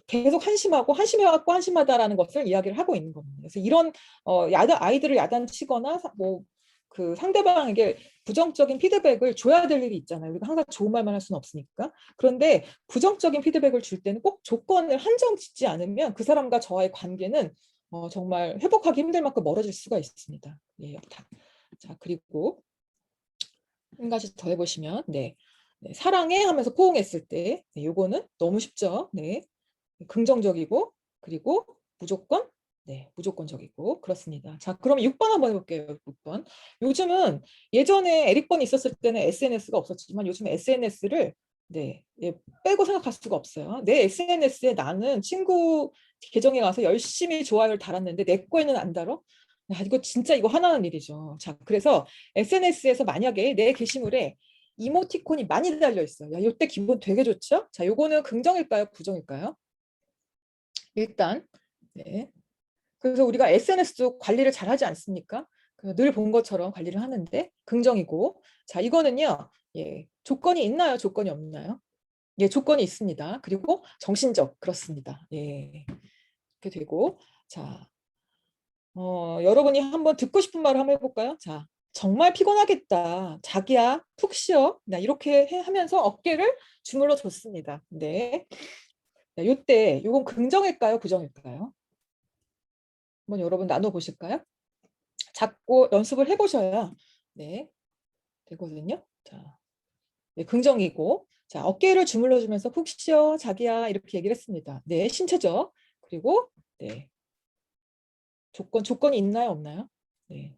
계속 한심해갖고 한심하다라는 것을 이야기를 하고 있는 겁니다. 그래서 이런, 아이들을 야단치거나, 그 상대방에게 부정적인 피드백을 줘야 될 일이 있잖아요. 우리가 항상 좋은 말만 할 수는 없으니까. 그런데 부정적인 피드백을 줄 때는 꼭 조건을 한정 짓지 않으면 그 사람과 저와의 관계는 정말 회복하기 힘들 만큼 멀어질 수가 있습니다. 예, 자, 그리고 한 가지 더 해보시면, 네, 네, 사랑해 하면서 포옹했을 때, 네, 요거는 너무 쉽죠. 네, 긍정적이고, 그리고 무조건, 네, 무조건적이고, 그렇습니다. 자, 그럼 6번 한번 해볼게요. 6번. 요즘은 예전에 에릭번이 있었을 때는 SNS가 없었지만 요즘 SNS를 네, 예, 빼고 생각할 수가 없어요. 내 SNS에 나는 친구 계정에 가서 열심히 좋아요를 달았는데 내 거에는 안 달어? 야, 이거 화나는 일이죠. 자, 그래서 SNS에서 만약에 내 게시물에 이모티콘이 많이 달려 있어요. 야, 이때 기분 되게 좋죠? 자, 요거는 긍정일까요? 부정일까요? 일단 네. 그래서 우리가 SNS도 관리를 잘 하지 않습니까? 늘 본 것처럼 관리를 하는데 긍정이고 자 이거는요. 예, 조건이 있나요? 조건이 없나요? 예, 조건이 있습니다. 그리고 정신적 그렇습니다. 예, 이렇게 되고 자 여러분이 한번 듣고 싶은 말을 한번 해볼까요? 자, 정말 피곤하겠다. 자기야, 푹 쉬어. 나 이렇게 하면서 어깨를 주물러 줬습니다. 네. 자, 요때 요건 긍정일까요? 부정일까요? 한번 여러분 나눠 보실까요? 자꾸 연습을 해보셔야 네 되거든요. 자, 네, 긍정이고 자 어깨를 주물러 주면서 푹 쉬어 자기야 이렇게 얘기를 했습니다. 네, 신체적 그리고 네 조건이 있나요, 없나요? 네.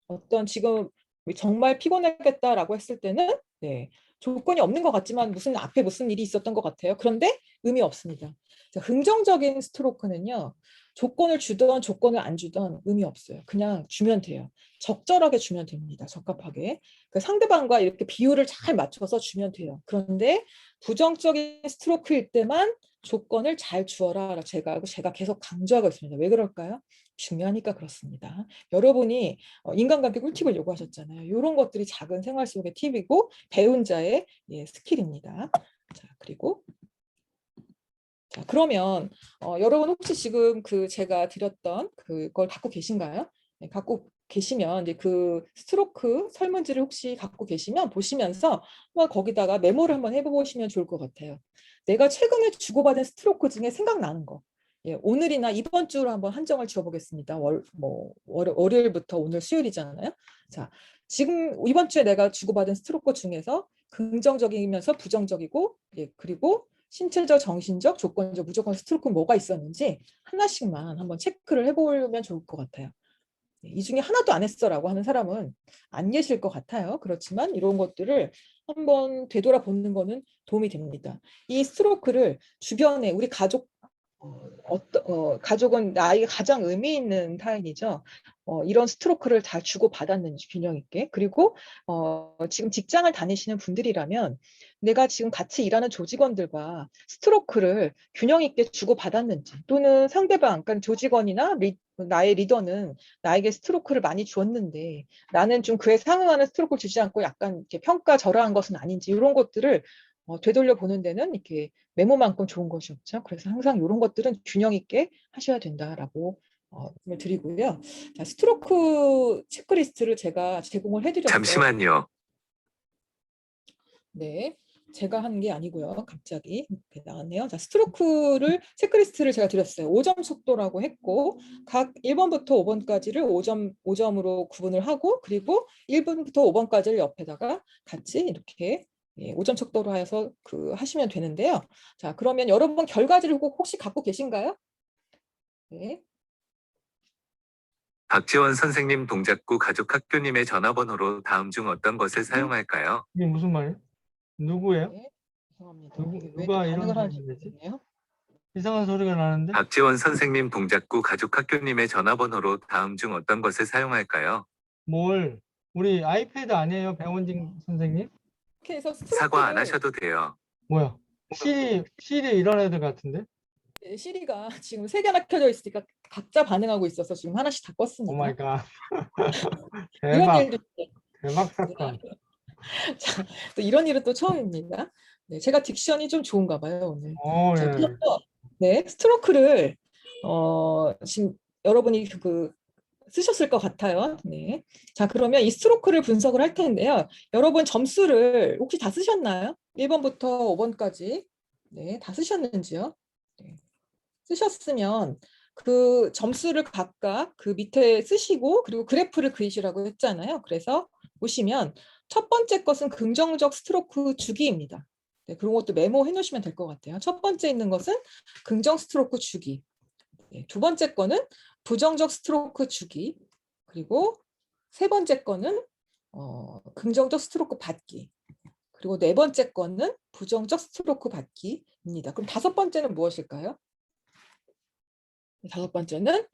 어떤 지금 정말 피곤하겠다라고 했을 때는 네, 조건이 없는 것 같지만 무슨 앞에 무슨 일이 있었던 것 같아요. 그런데 의미 없습니다. 자, 긍정적인 스트로크는요. 조건을 주던 조건을 안 주던 의미 없어요. 그냥 주면 돼요. 적절하게 주면 됩니다. 적합하게. 그 상대방과 이렇게 비율을 잘 맞춰서 주면 돼요. 그런데 부정적인 스트로크일 때만 조건을 잘 주어라. 제가 계속 강조하고 있습니다. 왜 그럴까요? 중요하니까 그렇습니다. 여러분이 인간관계 꿀팁을 요구하셨잖아요. 이런 것들이 작은 생활 속의 팁이고 배운 자의 예, 스킬입니다. 자, 그리고 자, 그러면 여러분 혹시 지금 그 제가 드렸던 그걸 갖고 계신가요? 네, 갖고 계시면 이제 그 스트로크 설문지를 혹시 갖고 계시면 보시면서 한번 거기다가 메모를 한번 해보시면 좋을 것 같아요. 내가 최근에 주고받은 스트로크 중에 생각나는 거. 예, 오늘이나 이번 주로 한번 한정을 지어보겠습니다. 월요일부터 오늘 수요일이잖아요. 자, 지금 이번 주에 내가 주고받은 스트로크 중에서 긍정적이면서 부정적이고, 예, 그리고 신체적, 정신적, 조건적, 무조건 스트로크 뭐가 있었는지 하나씩만 한번 체크를 해보면 좋을 것 같아요. 이 중에 하나도 안 했어라고 하는 사람은 안 계실 것 같아요. 그렇지만 이런 것들을 한번 되돌아보는 거는 도움이 됩니다. 이 스트로크를 주변에 우리 가족은 나에게 가장 의미 있는 타인이죠. 이런 스트로크를 다 주고 받았는지 균형 있게 그리고 지금 직장을 다니시는 분들이라면 내가 지금 같이 일하는 조직원들과 스트로크를 균형 있게 주고 받았는지 또는 상대방 그러니까 조직원이나 나의 리더는 나에게 스트로크를 많이 주었는데 나는 좀 그에 상응하는 스트로크를 주지 않고 약간 이렇게 평가절하한 것은 아닌지 이런 것들을 되돌려 보는 데는 이렇게 메모만큼 좋은 것이 없죠. 그래서 항상 이런 것들은 균형 있게 하셔야 된다라고 말씀을 드리고요. 자, 스트로크 체크리스트를 제가 제공을 해드렸어요. 잠시만요. 네, 제가 한 게 아니고요. 갑자기 이렇게 나왔네요. 자, 스트로크를 체크리스트를 제가 드렸어요. 5점 속도라고 했고 각 1번부터 5번까지를 5점으로 구분을 하고 그리고 1번부터 5번까지를 옆에다가 같이 이렇게 5점 척도로 해서 하시면 되는데요. 자, 그러면 여러분 결과지를 혹시 갖고 계신가요? 네. 박지원 선생님 동작구 가족학교님의 전화번호로 다음 중 어떤 것을 사용할까요? 이게 무슨 말이에요? 누구예요? 네. 죄송합니다. 이게 왜 누가 또 이런 반응을 소리를 하는지 내지? 모르겠네요. 이상한 소리가 나는데? 박지원 선생님 동작구 가족학교님의 전화번호로 다음 중 어떤 것을 사용할까요? 뭘? 우리 아이패드 아니에요? 배원진 선생님? 이렇게 해서 사과 안 스트로크를 하셔도 돼요. 뭐야? 시리 이런 애들 같은데? 시리가 지금 3개나 켜져 있으니까 각자 반응하고 있어서 지금 하나씩 다 오 껐습니다. 마이 갓. 이런 대박. 일도 있어요. 대박 사건. 자, 또 이런 일은 또 처음입니다. 네, 제가 딕션이 좀 좋은가 봐요, 오늘. 자, 예. 그래서 네, 스트로크를 지금 여러분이 쓰셨을 것 같아요. 네. 자, 그러면 이 스트로크를 분석을 할 텐데요. 여러분 점수를 혹시 다 쓰셨나요? 1번부터 5번까지. 네, 다 쓰셨는지요? 네. 쓰셨으면 그 점수를 각각 그 밑에 쓰시고 그리고 그래프를 그리시라고 했잖아요. 그래서 보시면 첫 번째 것은 긍정적 스트로크 주기입니다. 네, 그런 것도 메모해 놓으시면 될 것 같아요. 첫 번째 있는 것은 긍정 스트로크 주기. 네, 두 번째 거는 부정적 스트로크 주기. 그리고 세 번째 거는 긍정적 스트로크 받기. 그리고 네 번째 거는 부정적 스트로크 받기입니다. 그럼 다섯 번째는 무엇일까요? 다섯 번째는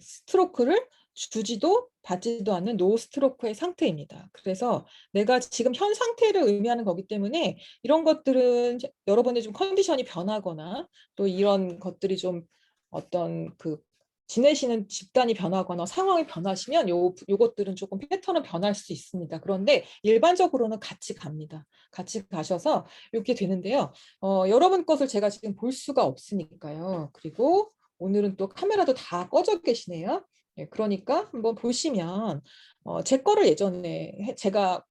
스트로크를 주지도 받지도 않는 노 스트로크의 상태입니다. 그래서 내가 지금 현 상태를 의미하는 거기 때문에 이런 것들은 여러분의 좀 컨디션이 변하거나 또 이런 것들이 좀 어떤 그 지내시는 집단이 변하거나 상황이 변하시면 요것들은 조금 패턴은 변할 수 있습니다. 그런데 일반적으로는 같이 갑니다. 같이 가셔서 이렇게 되는데요. 여러분 것을 제가 지금 볼 수가 없으니까요. 그리고 오늘은 또 카메라도 다 꺼져 계시네요. 그러니까 한번 보시면 제 거를 예전에 제가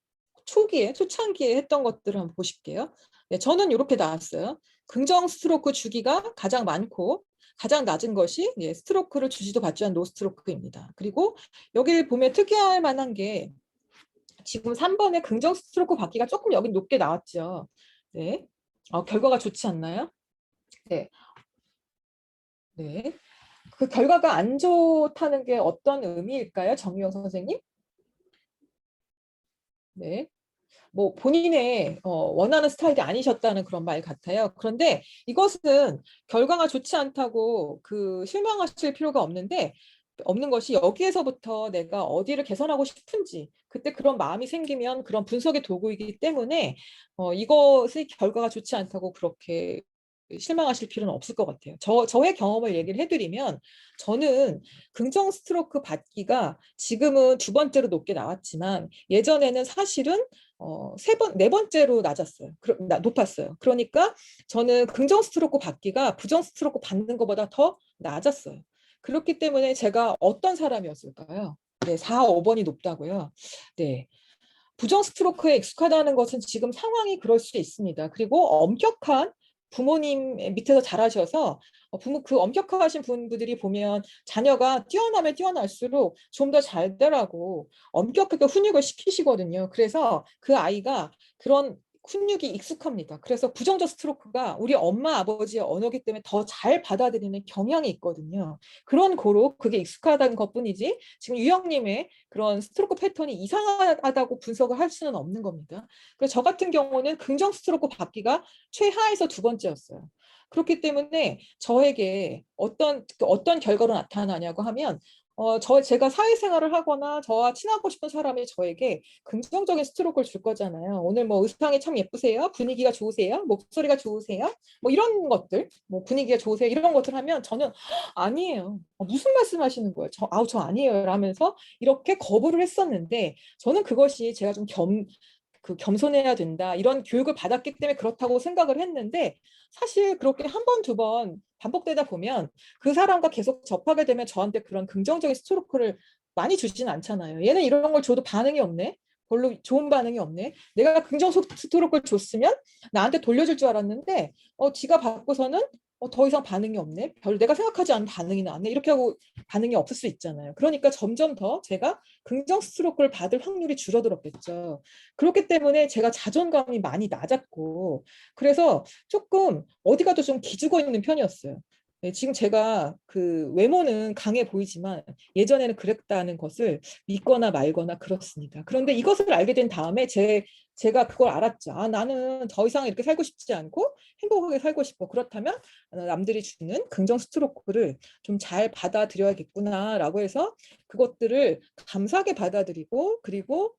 초창기에 했던 것들을 한번 보실게요. 네, 저는 이렇게 나왔어요. 긍정 스트로크 주기가 가장 많고 가장 낮은 것이 스트로크를 주지도 받지 않은 노 스트로크입니다. 그리고 여기를 보면 특이할 만한 게 지금 3번에 긍정 스트로크 받기가 조금 여기 높게 나왔죠. 네. 결과가 좋지 않나요? 네. 네. 그 결과가 안 좋다는 게 어떤 의미일까요? 정유영 선생님? 네. 뭐 본인의 원하는 스타일이 아니셨다는 그런 말 같아요. 그런데 이것은 결과가 좋지 않다고 실망하실 필요가 없는 것이 여기에서부터 내가 어디를 개선하고 싶은지 그때 그런 마음이 생기면 그런 분석의 도구이기 때문에 이것의 결과가 좋지 않다고 그렇게 실망하실 필요는 없을 것 같아요. 저의 경험을 얘기를 해드리면 저는 긍정 스트로크 받기가 지금은 2번째로 높게 나왔지만 예전에는 사실은 네 번째로 높았어요. 그러니까 저는 긍정 스트로크 받기가 부정 스트로크 받는 것보다 더 낮았어요. 그렇기 때문에 제가 어떤 사람이었을까요? 네, 4, 5번이 높다고요. 네. 부정 스트로크에 익숙하다는 것은 지금 상황이 그럴 수 있습니다. 그리고 엄격한 부모님 밑에서 자라셔서 그 엄격하신 분들이 보면 자녀가 뛰어나면 뛰어날수록 좀 더 잘 되라고 엄격하게 훈육을 시키시거든요. 그래서 그 아이가 그런 훈육이 익숙합니다. 그래서 부정적 스트로크가 우리 엄마 아버지의 언어기 때문에 더 잘 받아들이는 경향이 있거든요. 그런 고로 그게 익숙하다는 것뿐이지 지금 유영님의 그런 스트로크 패턴이 이상하다고 분석을 할 수는 없는 겁니다. 그래서 저 같은 경우는 긍정 스트로크 받기가 최하에서 2번째였어요. 그렇기 때문에 저에게 어떤 결과로 나타나냐고 하면 제가 사회생활을 하거나 저와 친하고 싶은 사람이 저에게 긍정적인 스트로크를 줄 거잖아요. 오늘 뭐 의상이 참 예쁘세요? 분위기가 좋으세요? 목소리가 좋으세요? 뭐 이런 것들, 뭐 분위기가 좋으세요? 이런 것들 하면 저는 아니에요. 무슨 말씀하시는 거예요? 저 아니에요. 라면서 이렇게 거부를 했었는데 저는 그것이 제가 좀 겸손해야 된다. 이런 교육을 받았기 때문에 그렇다고 생각을 했는데 사실 그렇게 한 번, 2번 반복되다 보면 그 사람과 계속 접하게 되면 저한테 그런 긍정적인 스트로크를 많이 주지는 않잖아요. 얘는 이런 걸 줘도 반응이 없네. 별로 좋은 반응이 없네. 내가 긍정 스트로크를 줬으면 나한테 돌려줄 줄 알았는데 지가 받고서는 더 이상 반응이 없네. 별로 내가 생각하지 않은 반응이 나왔네. 이렇게 하고 반응이 없을 수 있잖아요. 그러니까 점점 더 제가 긍정 스트로크를 받을 확률이 줄어들었겠죠. 그렇기 때문에 제가 자존감이 많이 낮았고 그래서 조금 어디 가도 좀 기죽어 있는 편이었어요. 네, 지금 제가 그 외모는 강해 보이지만 예전에는 그랬다는 것을 믿거나 말거나 그렇습니다. 그런데 이것을 알게 된 다음에 제가 그걸 알았죠. 나는 더 이상 이렇게 살고 싶지 않고 행복하게 살고 싶어. 그렇다면 남들이 주는 긍정 스트로크를 좀 잘 받아들여야겠구나라고 해서 그것들을 감사하게 받아들이고 그리고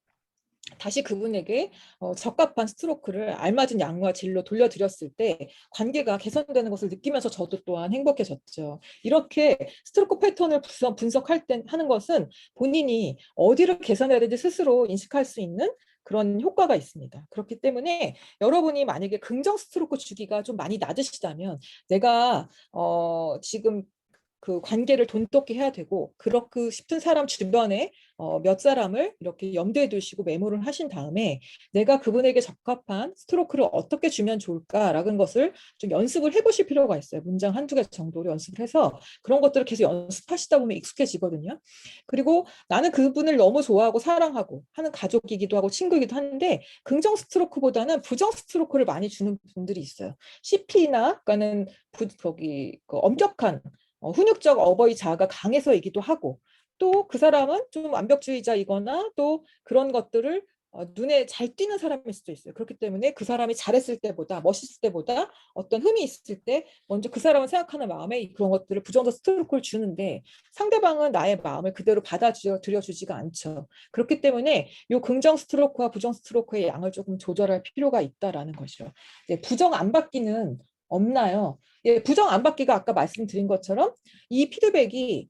다시 그분에게 적합한 스트로크를 알맞은 양과 질로 돌려드렸을 때 관계가 개선되는 것을 느끼면서 저도 또한 행복해졌죠. 이렇게 스트로크 패턴을 분석할 때 하는 것은 본인이 어디를 개선해야 되는지 스스로 인식할 수 있는 그런 효과가 있습니다. 그렇기 때문에 여러분이 만약에 긍정 스트로크 주기가 좀 많이 낮으시다면 내가 지금 그 관계를 돈독히 해야 되고 그렇고 싶은 사람 주변에 몇 사람을 이렇게 염두에 두시고 메모를 하신 다음에 내가 그분에게 적합한 스트로크를 어떻게 주면 좋을까라는 것을 좀 연습을 해보실 필요가 있어요. 문장 한두 개 정도로 연습을 해서 그런 것들을 계속 연습하시다 보면 익숙해지거든요. 그리고 나는 그분을 너무 좋아하고 사랑하고 하는 가족이기도 하고 친구이기도 한데 긍정 스트로크보다는 부정 스트로크를 많이 주는 분들이 있어요. CP나 그러니까는 엄격한 훈육적 어버이 자아가 강해서이기도 하고 또 그 사람은 좀 완벽주의자이거나 또 그런 것들을 눈에 잘 띄는 사람일 수도 있어요. 그렇기 때문에 그 사람이 잘했을 때보다 멋있을 때보다 어떤 흠이 있을 때 먼저 그 사람을 생각하는 마음에 그런 것들을 부정적 스트로크를 주는데 상대방은 나의 마음을 그대로 받아들여 주지가 않죠. 그렇기 때문에 이 긍정 스트로크와 부정 스트로크의 양을 조금 조절할 필요가 있다라는 것이죠. 부정 안 받기는 없나요? 예, 부정 안 받기가 아까 말씀드린 것처럼 이 피드백이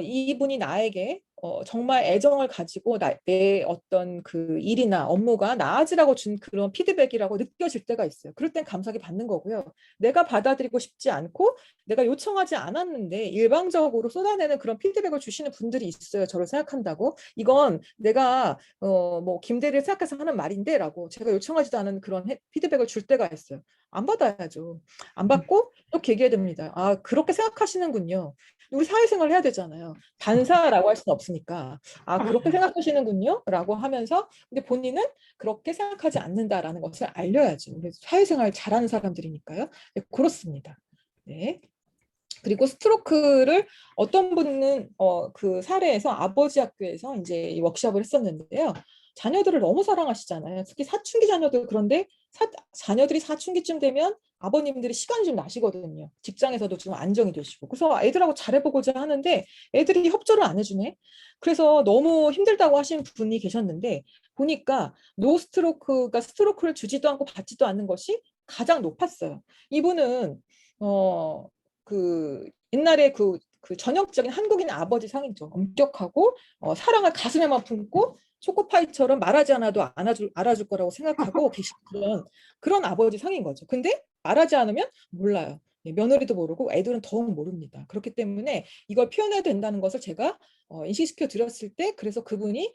이분이 나에게 정말 애정을 가지고 내 어떤 그 일이나 업무가 나아지라고 준 그런 피드백이라고 느껴질 때가 있어요. 그럴 땐 감사하게 받는 거고요. 내가 받아들이고 싶지 않고 내가 요청하지 않았는데 일방적으로 쏟아내는 그런 피드백을 주시는 분들이 있어요. 저를 생각한다고. 이건 내가 뭐 김대리를 생각해서 하는 말인데라고 제가 요청하지도 않은 그런 피드백을 줄 때가 있어요. 안 받아야죠. 안 받고 이렇게 얘기해야 됩니다. 아, 그렇게 생각하시는군요. 우리 사회생활 해야 되잖아요. 반사라고 할 수는 없으니까. 아, 그렇게 생각하시는군요. 라고 하면서 근데 본인은 그렇게 생각하지 않는다라는 것을 알려야죠. 우리 사회생활 잘하는 사람들이니까요. 네, 그렇습니다. 네. 그리고 스트로크를 어떤 분은 그 사례에서 아버지 학교에서 이제 워크숍을 했었는데요. 자녀들을 너무 사랑하시잖아요. 특히 사춘기 자녀들 그런데 자녀들이 사춘기쯤 되면 아버님들이 시간이 좀 나시거든요. 직장에서도 좀 안정이 되시고. 그래서 애들하고 잘해보고자 하는데 애들이 협조를 안 해주네. 그래서 너무 힘들다고 하시는 분이 계셨는데 보니까 노 스트로크가 스트로크를 주지도 않고 받지도 않는 것이 가장 높았어요. 이분은 그 옛날에 그 전형적인 한국인 아버지 상이죠. 엄격하고 사랑을 가슴에만 품고 초코파이처럼 말하지 않아도 알아줄 거라고 생각하고 계신 그런 아버지 상인 거죠. 근데 말하지 않으면 몰라요. 며느리도 모르고 애들은 더욱 모릅니다. 그렇기 때문에 이걸 표현해야 된다는 것을 제가 인식시켜 드렸을 때 그래서 그분이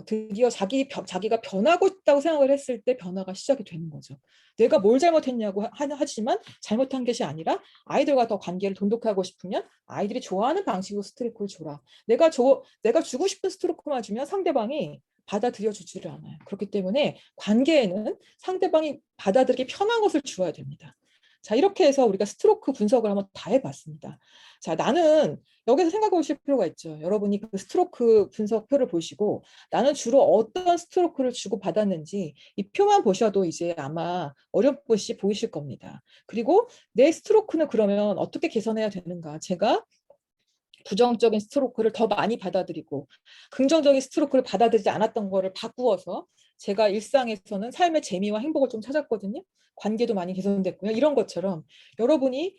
드디어 자기가 변하고 있다고 생각을 했을 때 변화가 시작이 되는 거죠. 내가 뭘 잘못했냐고 하지만 잘못한 것이 아니라 아이들과 더 관계를 돈독하고 싶으면 아이들이 좋아하는 방식으로 스트로크를 줘라. 내가 주고 싶은 스트로크만 주면 상대방이 받아들여 주지를 않아요. 그렇기 때문에 관계에는 상대방이 받아들이기 편한 것을 주어야 됩니다. 자, 이렇게 해서 우리가 스트로크 분석을 한번 다 해봤습니다. 자, 나는 여기서 생각해 보실 필요가 있죠. 여러분이 그 스트로크 분석표를 보시고 나는 주로 어떤 스트로크를 주고 받았는지 이 표만 보셔도 이제 아마 어렴풋이 보이실 겁니다. 그리고 내 스트로크는 그러면 어떻게 개선해야 되는가? 제가 부정적인 스트로크를 더 많이 받아들이고 긍정적인 스트로크를 받아들이지 않았던 거를 바꾸어서 제가 일상에서는 삶의 재미와 행복을 좀 찾았거든요. 관계도 많이 개선됐고요. 이런 것처럼 여러분이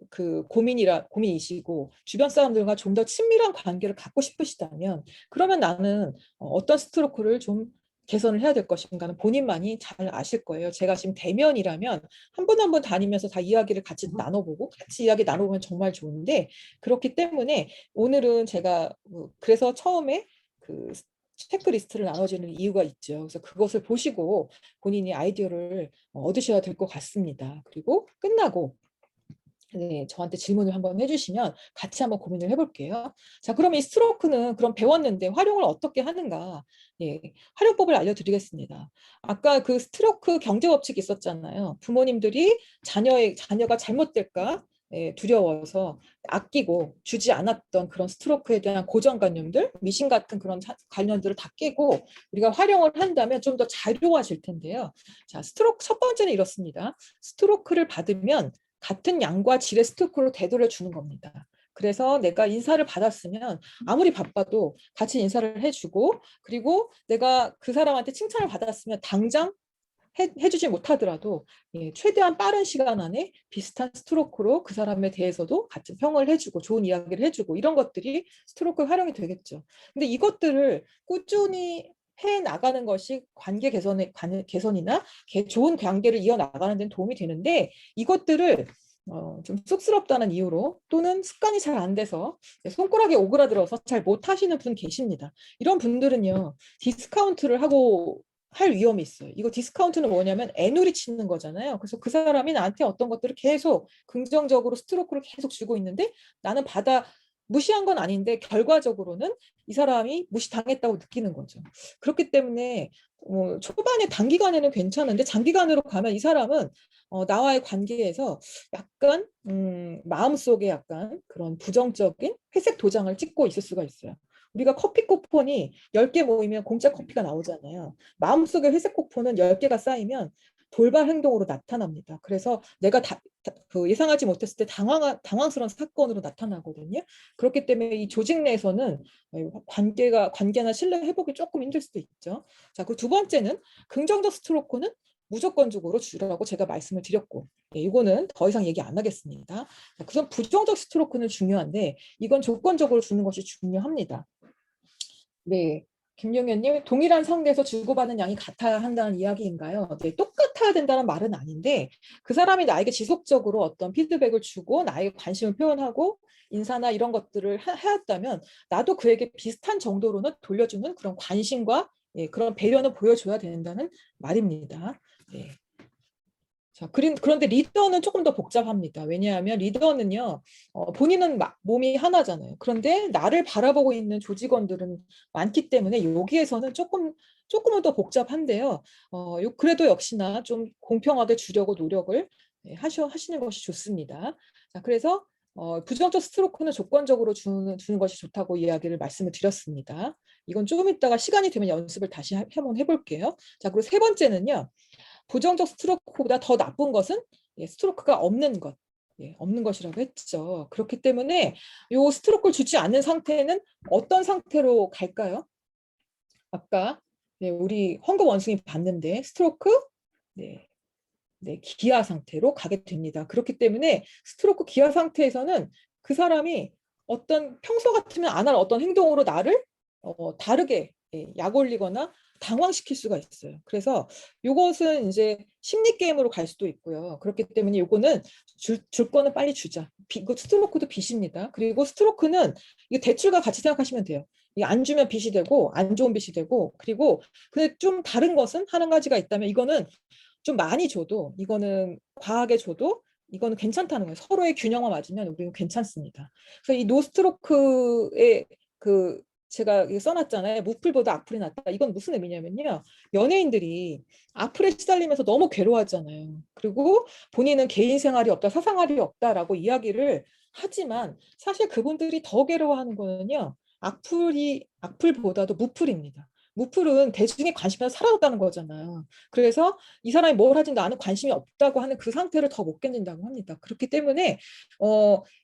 그 고민이시고 주변 사람들과 좀 더 친밀한 관계를 갖고 싶으시다면 그러면 나는 어떤 스트로크를 좀 개선을 해야 될 것인가는 본인만이 잘 아실 거예요. 제가 지금 대면이라면 한 분 한 분 다니면서 다 이야기를 같이 나눠보고 같이 이야기 나눠보면 정말 좋은데 그렇기 때문에 오늘은 제가 그래서 처음에 그 체크리스트를 나눠주는 이유가 있죠. 그래서 그것을 보시고 본인이 아이디어를 얻으셔야 될 것 같습니다. 그리고 끝나고 네, 저한테 질문을 한번 해주시면 같이 한번 고민을 해볼게요. 자, 그럼 이 스트로크는 그럼 배웠는데 활용을 어떻게 하는가? 예, 활용법을 알려드리겠습니다. 아까 그 스트로크 경제 법칙이 있었잖아요. 부모님들이 자녀가 잘못될까 두려워서 아끼고 주지 않았던 그런 스트로크에 대한 고정관념들, 미신 같은 그런 관념들을 다 깨고 우리가 활용을 한다면 좀 더 자유로워질 텐데요. 자, 스트로크 첫 번째는 이렇습니다. 스트로크를 받으면 같은 양과 질의 스토크로 되돌려 주는 겁니다. 그래서 내가 인사를 받았으면 아무리 바빠도 같이 인사를 해주고 그리고 내가 그 사람한테 칭찬을 받았으면 당장 해주지 못하더라도 최대한 빠른 시간 안에 비슷한 스트로크로 그 사람에 대해서도 같은 평을 해주고 좋은 이야기를 해주고 이런 것들이 스트로크 활용이 되겠죠. 근데 이것들을 꾸준히 해 나가는 것이 관계 개선이나 좋은 관계를 이어나가는 데는 도움이 되는데 이것들을 좀 쑥스럽다는 이유로 또는 습관이 잘 안 돼서 손가락에 오그라들어서 잘 못하시는 분 계십니다. 이런 분들은요 디스카운트를 하고 할 위험이 있어요. 이거 디스카운트는 뭐냐면 애누리 치는 거잖아요. 그래서 그 사람이 나한테 어떤 것들을 계속 긍정적으로 스트로크를 계속 주고 있는데 나는 무시한 건 아닌데 결과적으로는 이 사람이 무시당했다고 느끼는 거죠. 그렇기 때문에 초반에 단기간에는 괜찮은데 장기간으로 가면 이 사람은 나와의 관계에서 약간 마음속에 약간 그런 부정적인 회색 도장을 찍고 있을 수가 있어요. 우리가 커피 쿠폰이 10개 모이면 공짜 커피가 나오잖아요. 마음속에 회색 쿠폰은 10개가 쌓이면 돌발 행동으로 나타납니다. 그래서 내가 그 예상하지 못했을 때 당황스러운 사건으로 나타나거든요. 그렇기 때문에 이 조직 내에서는 관계나 신뢰 회복이 조금 힘들 수도 있죠. 자, 그 두 번째는 긍정적 스트로크는 무조건적으로 주라고 제가 말씀을 드렸고, 이거는 더 이상 얘기 안 하겠습니다. 그래서 부정적 스트로크는 중요한데 이건 조건적으로 주는 것이 중요합니다. 네, 김용현님, 동일한 상대에서 주고받는 양이 같아야 한다는 이야기인가요? 네, 똑같아야 된다는 말은 아닌데 그 사람이 나에게 지속적으로 어떤 피드백을 주고 나에게 관심을 표현하고 인사나 이런 것들을 해왔다면 나도 그에게 비슷한 정도로는 돌려주는 그런 관심과 그런 배려는 보여줘야 된다는 말입니다. 네. 자, 그런데 리더는 조금 더 복잡합니다. 왜냐하면 리더는요, 본인은 몸이 하나잖아요. 그런데 나를 바라보고 있는 조직원들은 많기 때문에 여기에서는 조금은 더 복잡한데요. 그래도 역시나 좀 공평하게 주려고 노력을 하시는 것이 좋습니다. 자, 그래서 부정적 스트로크는 조건적으로 주는 것이 좋다고 이야기를 말씀을 드렸습니다. 이건 조금 있다가 시간이 되면 연습을 다시 한번 해볼게요. 자, 그리고 세 번째는요. 부정적 스트로크보다 더 나쁜 것은 스트로크가 없는 것. 없는 것이라고 했죠. 그렇기 때문에 이 스트로크를 주지 않는 상태는 어떤 상태로 갈까요? 아까 우리 황금 원숭이 봤는데 스트로크 기아 상태로 가게 됩니다. 그렇기 때문에 스트로크 기아 상태에서는 그 사람이 어떤 평소 같으면 안 할 어떤 행동으로 나를 다르게 약 올리거나 당황시킬 수가 있어요. 그래서 이것은 이제 심리 게임으로 갈 수도 있고요. 그렇기 때문에 이거는 줄 거는 빨리 주자. 스트로크도 빚입니다. 그리고 스트로크는 이거 대출과 같이 생각하시면 돼요. 안 주면 빚이 되고 안 좋은 빚이 되고 그리고 근데 좀 다른 것은 한 가지가 있다면 이거는 좀 많이 줘도 이거는 과하게 줘도 이거는 괜찮다는 거예요. 서로의 균형을 맞으면 우리는 괜찮습니다. 그래서 이 노스트로크의 제가 써놨잖아요. 무풀보다 악플이 낫다. 이건 무슨 의미냐면요. 연예인들이 악플에 시달리면서 너무 괴로워하잖아요. 그리고 본인은 개인 생활이 없다, 사생활이 없다라고 이야기를 하지만 사실 그분들이 더 괴로워하는 거는요. 악플보다도 무풀입니다. 무풀은 대중의 관심에서 사라졌다는 거잖아요. 그래서 이 사람이 뭘 하든 나는 관심이 없다고 하는 그 상태를 더 못 견딘다고 합니다. 그렇기 때문에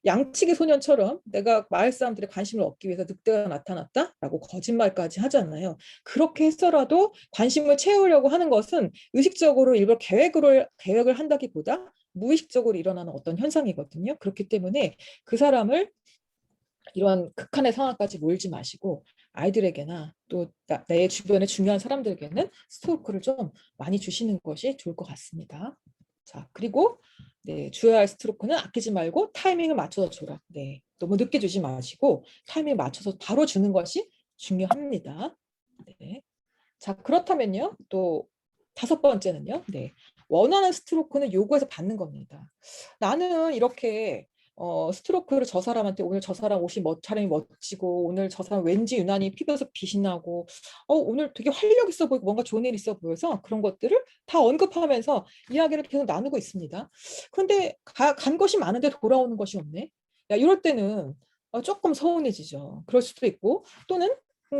양치기 소년처럼 내가 마을 사람들의 관심을 얻기 위해서 늑대가 나타났다라고 거짓말까지 하잖아요. 그렇게 해서라도 관심을 채우려고 하는 것은 의식적으로 일부러 계획을 한다기보다 무의식적으로 일어나는 어떤 현상이거든요. 그렇기 때문에 그 사람을 이런 극한의 상황까지 몰지 마시고 아이들에게나 또 내 주변의 중요한 사람들에게는 스토크를 좀 많이 주시는 것이 좋을 것 같습니다. 자, 그리고 주어야 할 스트로크는 아끼지 말고 타이밍을 맞춰서 줘라. 너무 늦게 주지 마시고 타이밍을 맞춰서 바로 주는 것이 중요합니다. 자, 그렇다면요. 또 다섯 번째는요. 원하는 스트로크는 요구해서 받는 겁니다. 나는 이렇게 스트로크를 저 사람한테 오늘 저 사람 옷이 차림이 멋지고 오늘 저 사람 왠지 유난히 피부에서 빛이 나고 오늘 되게 활력 있어 보이고 뭔가 좋은 일 있어 보여서 그런 것들을 다 언급하면서 이야기를 계속 나누고 있습니다. 그런데 간 것이 많은데 돌아오는 것이 없네. 야, 이럴 때는 조금 서운해지죠. 그럴 수도 있고 또는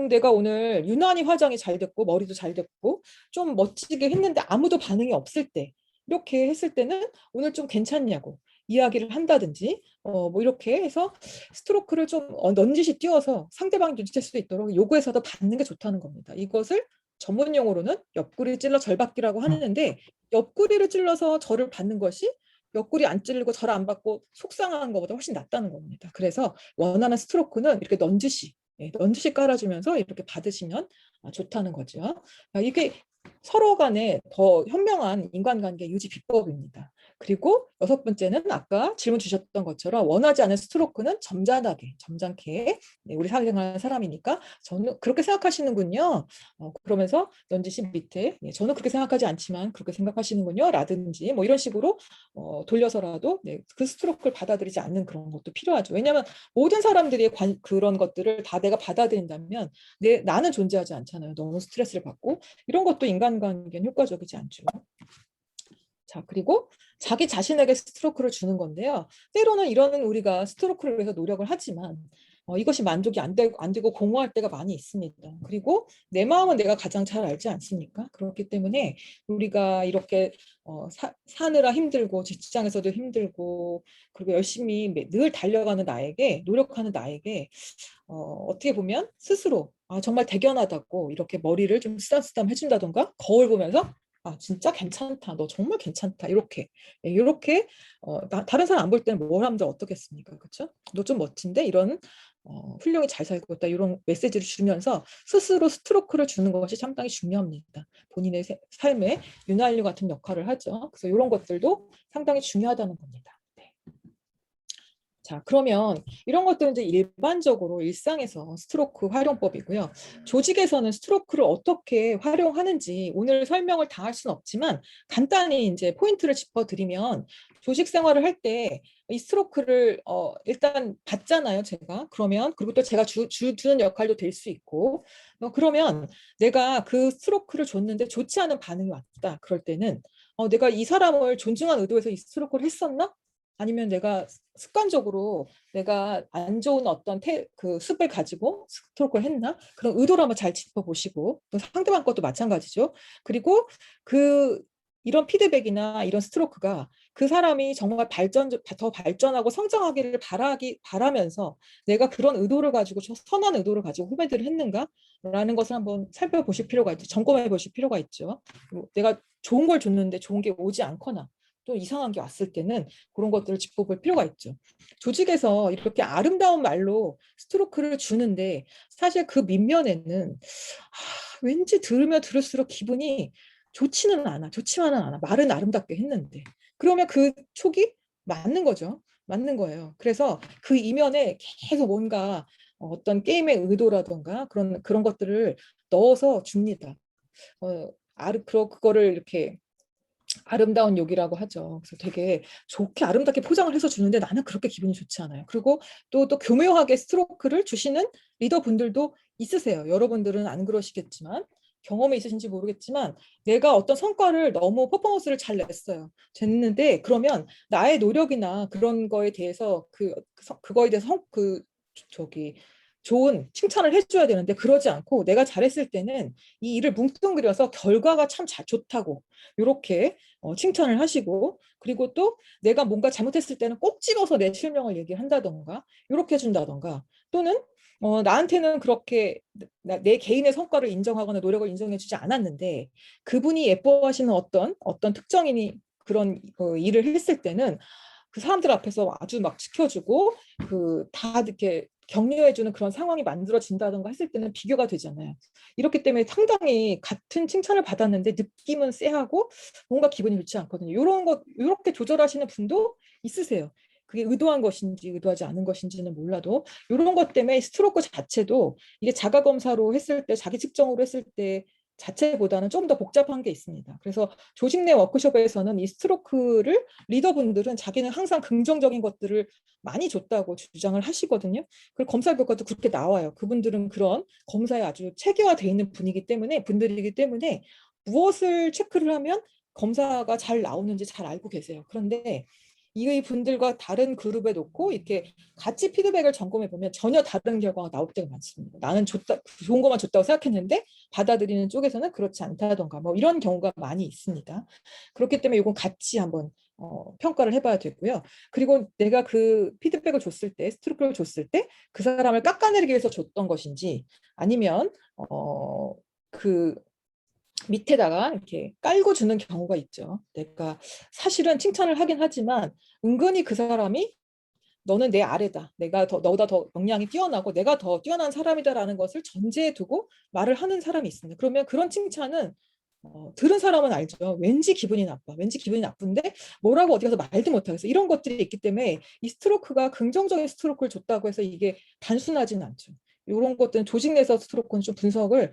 내가 오늘 유난히 화장이 잘 됐고 머리도 잘 됐고 좀 멋지게 했는데 아무도 반응이 없을 때 이렇게 했을 때는 오늘 좀 괜찮냐고 이야기를 한다든지 뭐 이렇게 해서 스트로크를 좀 넌지시 띄워서 상대방이 눈치챌 수도 있도록 요구해서도 받는 게 좋다는 겁니다. 이것을 전문 용어로는 옆구리 찔러 절 받기라고 하는데 옆구리를 찔러서 절을 받는 것이 옆구리 안 찔리고 절 안 받고 속상한 것보다 훨씬 낫다는 겁니다. 그래서 원하는 스트로크는 이렇게 넌지시 깔아주면서 이렇게 받으시면 좋다는 거죠. 이게 서로 간에 더 현명한 인간관계 유지 비법입니다. 그리고 여섯 번째는 아까 질문 주셨던 것처럼 원하지 않은 스트로크는 점잖게 우리 사회생활하는 사람이니까 저는 그렇게 생각하시는군요. 그러면서 넌지시 밑에 저는 그렇게 생각하지 않지만 그렇게 생각하시는군요. 라든지 뭐 이런 식으로 돌려서라도 그 스트로크를 받아들이지 않는 그런 것도 필요하죠. 왜냐하면 모든 사람들이 그런 것들을 다 내가 받아들인다면 나는 존재하지 않잖아요. 너무 스트레스를 받고 이런 것도 인간관계는 효과적이지 않죠. 자, 그리고 자기 자신에게 스트로크를 주는 건데요. 때로는 이런 우리가 스트로크를 위해서 노력을 하지만 이것이 만족이 안 되고 공허할 때가 많이 있습니다. 그리고 내 마음은 내가 가장 잘 알지 않습니까? 그렇기 때문에 우리가 이렇게 사느라 힘들고 직장에서도 힘들고 그리고 열심히 늘 달려가는 나에게 노력하는 나에게 어떻게 보면 스스로 정말 대견하다고 이렇게 머리를 좀 쓰담쓰담 해준다던가 거울 보면서 진짜 괜찮다. 너 정말 괜찮다. 이렇게 다른 사람 안 볼 때는 뭘 하면 어떻겠습니까? 그렇죠? 너 좀 멋진데 이런 훌륭히 잘 살고 있다. 이런 메시지를 주면서 스스로 스트로크를 주는 것이 상당히 중요합니다. 본인의 삶에 윤활유 같은 역할을 하죠. 그래서 이런 것들도 상당히 중요하다는 겁니다. 네. 자, 그러면 이런 것들은 이제 일반적으로 일상에서 스트로크 활용법이고요. 조직에서는 스트로크를 어떻게 활용하는지 오늘 설명을 다 할 수는 없지만 간단히 이제 포인트를 짚어드리면 조직 생활을 할 때 이 스트로크를 일단 받잖아요, 제가. 그러면 그리고 또 제가 주는 역할도 될 수 있고 그러면 내가 그 스트로크를 줬는데 좋지 않은 반응이 왔다. 그럴 때는 내가 이 사람을 존중한 의도에서 이 스트로크를 했었나? 아니면 내가 습관적으로 내가 안 좋은 어떤 그 습을 가지고 스트로크를 했나? 그런 의도를 한번 잘 짚어보시고 또 상대방 것도 마찬가지죠. 그리고 이런 피드백이나 이런 스트로크가 그 사람이 정말 더 발전하고 성장하기를 바라면서 내가 그런 의도를 가지고 선한 의도를 가지고 후배들을 했는가라는 것을 한번 살펴보실 필요가 있죠. 점검해 보실 필요가 있죠. 내가 좋은 걸 줬는데 좋은 게 오지 않거나 또 이상한 게 왔을 때는 그런 것들을 짚어볼 필요가 있죠. 조직에서 이렇게 아름다운 말로 스트로크를 주는데 사실 그 밑면에는 왠지 들으면 들을수록 기분이 좋지만은 않아. 말은 아름답게 했는데. 그러면 그 촉이 맞는 거죠. 맞는 거예요. 그래서 그 이면에 계속 뭔가 어떤 게임의 의도라던가 그런 것들을 넣어서 줍니다. 그거를 이렇게 아름다운 욕이라고 하죠. 그래서 되게 좋게 아름답게 포장을 해서 주는데 나는 그렇게 기분이 좋지 않아요. 그리고 또 교묘하게 스트로크를 주시는 리더분들도 있으세요. 여러분들은 안 그러시겠지만 경험이 있으신지 모르겠지만 내가 어떤 성과를 너무 퍼포먼스를 잘 냈는데 그러면 나의 노력이나 그런 거에 대해서 그거에 대해서 좋은 칭찬을 해줘야 되는데 그러지 않고 내가 잘했을 때는 이 일을 뭉뚱그려서 결과가 참 좋다고 이렇게 칭찬을 하시고 그리고 또 내가 뭔가 잘못했을 때는 꼭 집어서 내 실명을 얘기한다던가 이렇게 해준다던가 또는 나한테는 그렇게 내 개인의 성과를 인정하거나 노력을 인정해주지 않았는데 그분이 예뻐하시는 어떤 특정인이 그런 일을 했을 때는 그 사람들 앞에서 아주 막 지켜주고 다 이렇게 격려해주는 그런 상황이 만들어진다던가 했을 때는 비교가 되잖아요. 이렇기 때문에 상당히 같은 칭찬을 받았는데 느낌은 쎄하고 뭔가 기분이 좋지 않거든요. 이렇게 조절하시는 분도 있으세요. 그게 의도한 것인지 의도하지 않은 것인지는 몰라도 이런 것 때문에 스트로크 자체도 이게 자가검사로 했을 때 자기 측정으로 했을 때 자체보다는 좀 더 복잡한 게 있습니다. 그래서 조직 내 워크숍에서는 이 스트로크를 리더분들은 자기는 항상 긍정적인 것들을 많이 줬다고 주장을 하시거든요. 그리고 검사 결과도 그렇게 나와요. 그분들은 그런 검사에 아주 체계화되어 있는 분들이기 때문에 무엇을 체크를 하면 검사가 잘 나오는지 잘 알고 계세요. 그런데 이 분들과 다른 그룹에 놓고 이렇게 같이 피드백을 점검해 보면 전혀 다른 결과가 나올 때가 많습니다. 나는 좋은 것만 줬다고 생각했는데 받아들이는 쪽에서는 그렇지 않다던가 뭐 이런 경우가 많이 있습니다. 그렇기 때문에 이건 같이 한번 평가를 해봐야 되고요. 그리고 내가 그 피드백을 줬을 때, 스트로크를 줬을 때 그 사람을 깎아내리기 위해서 줬던 것인지 아니면 그 밑에다가 이렇게 깔고 주는 경우가 있죠. 내가 사실은 칭찬을 하긴 하지만 은근히 그 사람이 너는 내 아래다. 너보다 더 역량이 뛰어나고 내가 더 뛰어난 사람이다라는 것을 전제에 두고 말을 하는 사람이 있습니다. 그러면 그런 칭찬은 들은 사람은 알죠. 왠지 기분이 나빠. 왠지 기분이 나쁜데 뭐라고 어디 가서 말도 못하겠어. 이런 것들이 있기 때문에 이 스트로크가 긍정적인 스트로크를 줬다고 해서 이게 단순하지는 않죠. 이런 것들은 조직 내에서 스트로크는 좀 분석을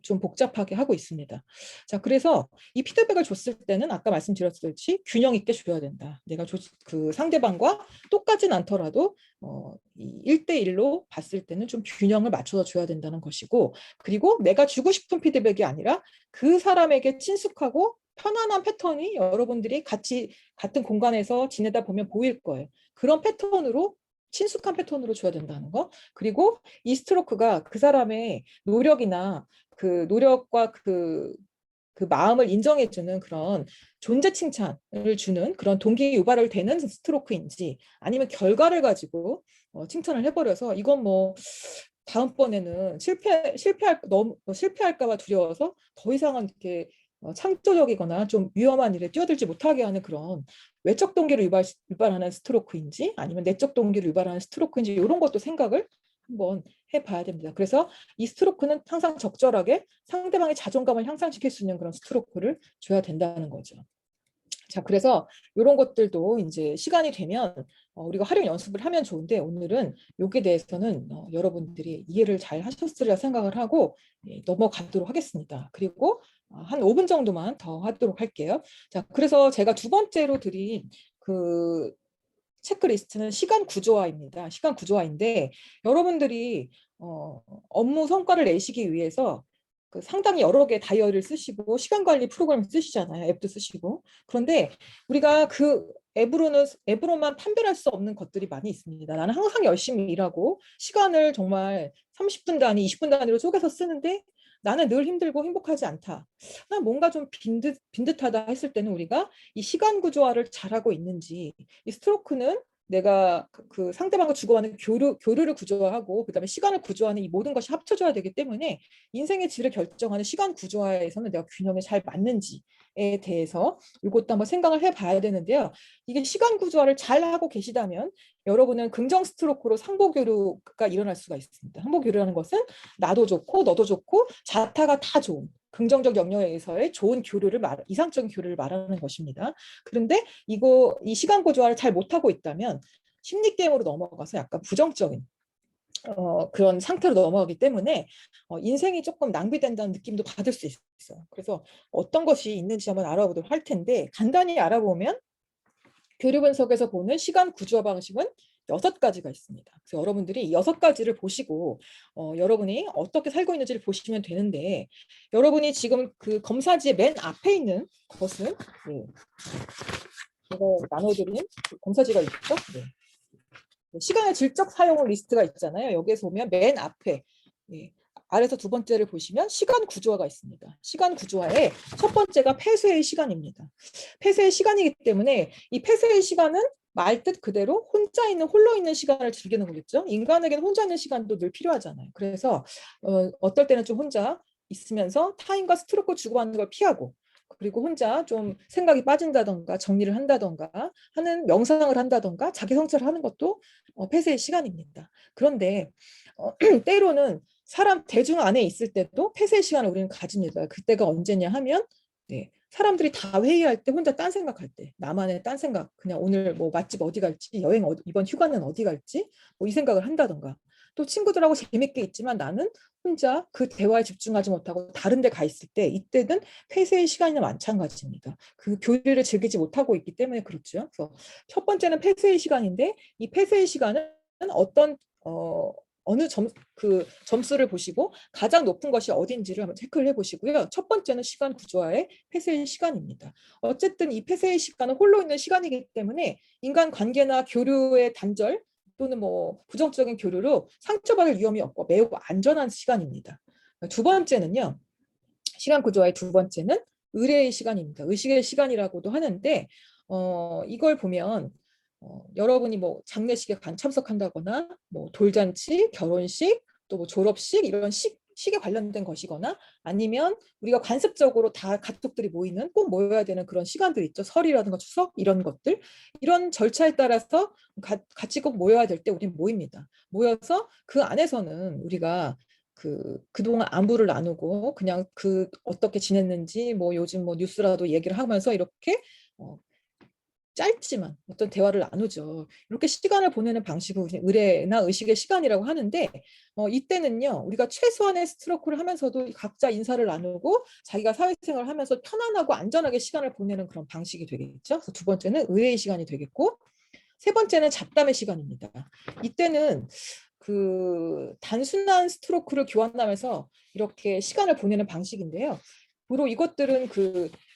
좀 복잡하게 하고 있습니다. 자, 그래서 이 피드백을 줬을 때는 아까 말씀드렸듯이 균형 있게 줘야 된다. 내가 그 상대방과 똑같진 않더라도 1대1로 봤을 때는 좀 균형을 맞춰서 줘야 된다는 것이고 그리고 내가 주고 싶은 피드백이 아니라 그 사람에게 친숙하고 편안한 패턴이 여러분들이 같은 공간에서 지내다 보면 보일 거예요. 그런 패턴으로 친숙한 패턴으로 줘야 된다는 거. 그리고 이 스트로크가 그 사람의 노력이나 그 노력과 그 마음을 인정해주는 그런 존재 칭찬을 주는 그런 동기 유발을 되는 스트로크인지 아니면 결과를 가지고 칭찬을 해버려서 이건 뭐 다음번에는 실패할까 봐 두려워서 더 이상은 이렇게 창조적이거나 좀 위험한 일에 뛰어들지 못하게 하는 그런 외적 동기를 유발하는 스트로크인지 아니면 내적 동기를 유발하는 스트로크인지 이런 것도 생각을 한번 해봐야 됩니다. 그래서 이 스트로크는 항상 적절하게 상대방의 자존감을 향상시킬 수 있는 그런 스트로크를 줘야 된다는 거죠. 자, 그래서 이런 것들도 이제 시간이 되면 우리가 활용 연습을 하면 좋은데 오늘은 여기에 대해서는 여러분들이 이해를 잘 하셨으리라 생각을 하고 넘어가도록 하겠습니다. 그리고 한 5분 정도만 더 하도록 할게요. 자, 그래서 제가 두 번째로 드린 그 체크리스트는 시간 구조화입니다. 시간 구조화인데 여러분들이 업무 성과를 내시기 위해서 그 상당히 여러 개 다이어리를 쓰시고 시간 관리 프로그램 쓰시잖아요. 앱도 쓰시고. 그런데 우리가 그 앱으로만 판별할 수 없는 것들이 많이 있습니다. 나는 항상 열심히 일하고 시간을 정말 30분 단위, 20분 단위로 쪼개서 쓰는데 나는 늘 힘들고 행복하지 않다. 나 뭔가 좀 빈듯하다 했을 때는 우리가 이 시간 구조화를 잘하고 있는지 이 스트로크는 내가 그 상대방과 주고받는 교류를 구조화하고 그다음에 시간을 구조하는 이 모든 것이 합쳐져야 되기 때문에 인생의 질을 결정하는 시간 구조화에서는 내가 균형이 잘 맞는지에 대해서 이것도 한번 생각을 해봐야 되는데요. 이게 시간 구조화를 잘 하고 계시다면 여러분은 긍정 스트로크로 상보 교류가 일어날 수가 있습니다. 상보 교류라는 것은 나도 좋고 너도 좋고 자타가 다 좋은 긍정적 영역에서의 좋은 교류를 이상적인 교류를 말하는 것입니다. 그런데 이 시간 구조화를 잘 못하고 있다면 심리 게임으로 넘어가서 약간 부정적인 그런 상태로 넘어가기 때문에 인생이 조금 낭비된다는 느낌도 받을 수 있어요. 그래서 어떤 것이 있는지 한번 알아보도록 할 텐데 간단히 알아보면 교류 분석에서 보는 시간 구조화 방식은 6가지가 있습니다. 그래서 여러분들이 6가지를 보시고 여러분이 어떻게 살고 있는지를 보시면 되는데 여러분이 지금 그 검사지의 맨 앞에 있는 것은 제가 나눠드린 그 검사지가 있죠. 시간의 질적 사용 리스트가 있잖아요. 여기에서 보면 맨 앞에 아래서 두 번째를 보시면 시간 구조화가 있습니다. 시간 구조화의 첫 번째가 폐쇄의 시간입니다. 폐쇄의 시간이기 때문에 이 폐쇄의 시간은 말 뜻 그대로 홀로 있는 시간을 즐기는 거겠죠. 인간에게는 혼자 있는 시간도 늘 필요하잖아요. 그래서 어떨 때는 좀 혼자 있으면서 타인과 스트로크 주고받는 걸 피하고 그리고 혼자 좀 생각이 빠진다던가 정리를 한다던가 하는 명상을 한다던가 자기 성찰을 하는 것도 폐쇄의 시간입니다. 그런데 때로는 사람 대중 안에 있을 때도 폐쇄의 시간을 우리는 가집니다. 그때가 언제냐 하면 사람들이 다 회의할 때 혼자 딴 생각할 때 나만의 딴 생각 그냥 오늘 뭐 맛집 어디 갈지 이번 휴가는 어디 갈지 뭐 이 생각을 한다던가 또 친구들하고 재밌게 있지만 나는 혼자 그 대화에 집중하지 못하고 다른 데 가 있을 때 이때는 폐쇄의 시간이나 마찬가지입니다. 그 교류를 즐기지 못하고 있기 때문에 그렇죠. 그래서 첫 번째는 폐쇄의 시간인데 이 폐쇄의 시간은 어느 점수를 보시고 가장 높은 것이 어딘지를 한번 체크를 해보시고요. 첫 번째는 시간 구조화의 폐쇄의 시간입니다. 어쨌든 이 폐쇄의 시간은 홀로 있는 시간이기 때문에 인간 관계나 교류의 단절 또는 뭐 부정적인 교류로 상처받을 위험이 없고 매우 안전한 시간입니다. 두 번째는요. 시간 구조화의 두 번째는 의례의 시간입니다. 의식의 시간이라고도 하는데 이걸 보면 여러분이 뭐 장례식에 참석한다거나 뭐 돌잔치, 결혼식, 또 뭐 졸업식 이런 식에 관련된 것이거나 아니면 우리가 관습적으로 다 가족들이 모이는 꼭 모여야 되는 그런 시간들 있죠. 설이라든가 추석 이런 것들 이런 절차에 따라서 같이 꼭 모여야 될 때 우리는 모입니다. 모여서 그 안에서는 우리가 그동안 안부를 나누고 그냥 어떻게 지냈는지 뭐 요즘 뭐 뉴스라도 얘기를 하면서 이렇게 짧지만 어떤 대화를 나누죠. 이렇게 시간을 보내는 방식을 의례나 의식의 시간이라고 하는데 이때는요. 우리가 최소한의 스트로크를 하면서도 각자 인사를 나누고 자기가 사회생활을 하면서 편안하고 안전하게 시간을 보내는 그런 방식이 되겠죠. 그래서 두 번째는 의례의 시간이 되겠고 세 번째는 잡담의 시간입니다. 이때는 단순한 스트로크를 교환하면서 이렇게 시간을 보내는 방식인데요. 주로 이것들은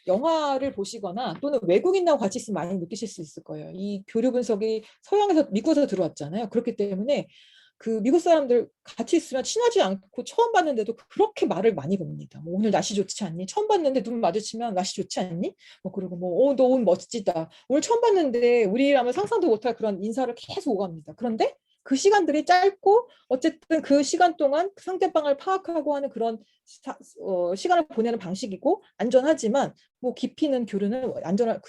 영화를 보시거나 또는 외국인하고 같이 있으면 많이 느끼실 수 있을 거예요. 이 교류 분석이 서양에서 미국에서 들어왔잖아요. 그렇기 때문에 그 미국 사람들 같이 있으면 친하지 않고 처음 봤는데도 그렇게 말을 많이 겁니다. 뭐 오늘 날씨 좋지 않니? 처음 봤는데 눈 마주치면 날씨 좋지 않니? 뭐 그리고 뭐 너 오늘 멋지다. 오늘 처음 봤는데 우리라면 상상도 못할 그런 인사를 계속 오갑니다. 그런데 그 시간들이 짧고 어쨌든 그 시간 동안 상대방을 파악하고 하는 그런 시간을 보내는 방식이고 안전하지만 뭐 깊이 있는 교류는 안전할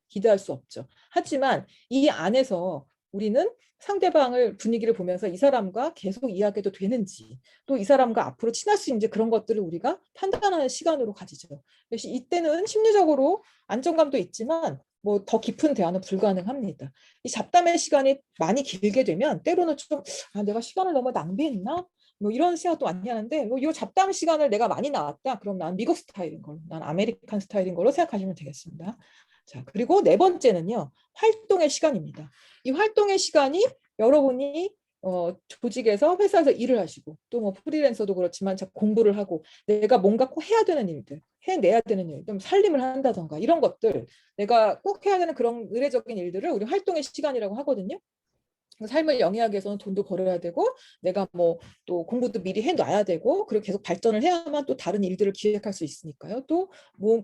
기대할 수 없죠. 하지만 이 안에서 우리는 상대방을 분위기를 보면서 이 사람과 계속 이야기도 되는지 또 이 사람과 앞으로 친할 수 있는지 그런 것들을 우리가 판단하는 시간으로 가지죠. 그래서 이때는 심리적으로 안정감도 있지만 뭐 더 깊은 대화는 불가능합니다. 이 잡담의 시간이 많이 길게 되면 때로는 좀 내가 시간을 너무 낭비했나? 뭐 이런 생각도 많이 하는데 이 잡담 시간을 내가 많이 나왔다. 그럼 난 미국 스타일인 걸로, 난 아메리칸 스타일인 걸로 생각하시면 되겠습니다. 자, 그리고 네 번째는요. 활동의 시간입니다. 이 활동의 시간이 여러분이 조직에서 회사에서 일을 하시고 또 뭐 프리랜서도 그렇지만 공부를 하고 내가 뭔가 꼭 해야 되는 일들, 해내야 되는 일, 좀 살림을 한다던가 이런 것들 내가 꼭 해야 되는 그런 의례적인 일들을 우리 활동의 시간이라고 하거든요. 삶을 영위하기 위해서는 돈도 벌어야 되고 내가 뭐 또 공부도 미리 해놔야 되고 그리고 계속 발전을 해야만 또 다른 일들을 기획할 수 있으니까요. 또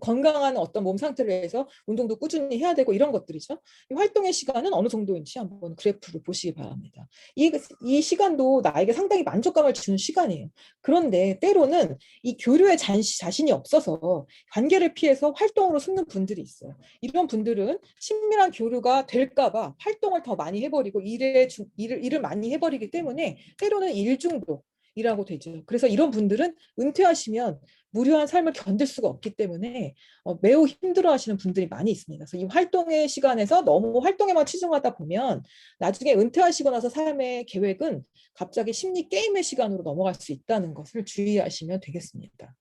건강한 어떤 몸 상태를 위해서 운동도 꾸준히 해야 되고 이런 것들이죠. 이 활동의 시간은 어느 정도인지 한번 그래프를 보시기 바랍니다. 이 시간도 나에게 상당히 만족감을 주는 시간이에요. 그런데 때로는 이 교류에 자신이 없어서 관계를 피해서 활동으로 숨는 분들이 있어요. 이런 분들은 친밀한 교류가 될까 봐 활동을 더 많이 해버리고 일을 많이 해버리기 때문에 때로는 일중독이라고 되죠. 그래서 이런 분들은 은퇴하시면 무료한 삶을 견딜 수가 없기 때문에 매우 힘들어하시는 분들이 많이 있습니다. 그래서 이 활동의 시간에서 너무 활동에만 치중하다 보면 나중에 은퇴하시고 나서 삶의 계획은 갑자기 심리 게임의 시간으로 넘어갈 수 있다는 것을 주의하시면 되겠습니다.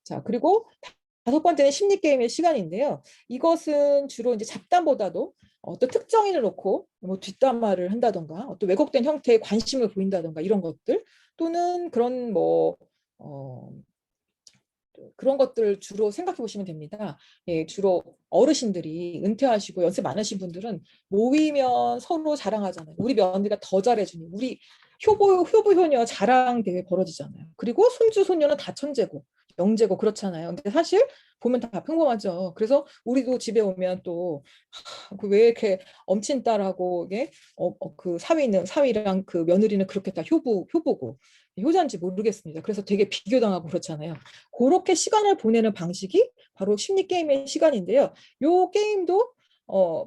자, 그리고 다섯 번째는 심리 게임의 시간인데요. 이것은 주로 이제 잡담보다도 어떤 특정인을 놓고 뭐 뒷담화를 한다던가 어떤 왜곡된 형태의 관심을 보인다던가 이런 것들 또는 그런 그런 것들을 주로 생각해 보시면 됩니다. 예, 주로 어르신들이 은퇴하시고 연세 많으신 분들은 모이면 서로 자랑하잖아요. 우리 며느리가 더 잘해주니 우리 효부효녀 자랑 대회 벌어지잖아요. 그리고 손주 손녀는 다 천재고 영재고 그렇잖아요. 근데 사실 보면 다 평범하죠. 그래서 우리도 집에 오면 또 왜 이렇게 엄친 딸하고 그 사위랑 그 며느리는 그렇게 다 효부고 효자인지 모르겠습니다. 그래서 되게 비교당하고 그렇잖아요. 그렇게 시간을 보내는 방식이 바로 심리 게임의 시간인데요. 요 게임도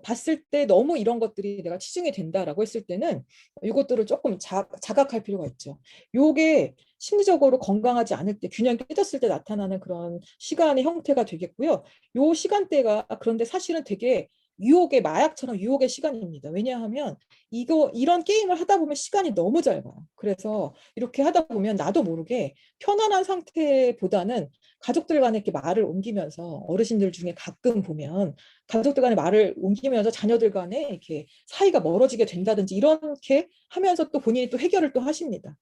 봤을 때 너무 이런 것들이 내가 치중이 된다라고 했을 때는 이것들을 조금 자각할 필요가 있죠. 요게 심리적으로 건강하지 않을 때 균형이 깨졌을 때 나타나는 그런 시간의 형태가 되겠고요. 요 시간대가 그런데 사실은 되게 유혹의 마약처럼 유혹의 시간입니다. 왜냐하면 이런 게임을 하다 보면 시간이 너무 짧아요. 그래서 이렇게 하다 보면 나도 모르게 편안한 상태보다는 가족들 간에 이렇게 말을 옮기면서 어르신들 중에 가끔 보면 가족들 간에 말을 옮기면서 자녀들 간에 이렇게 사이가 멀어지게 된다든지 이렇게 하면서 또 본인이 또 해결을 또 하십니다.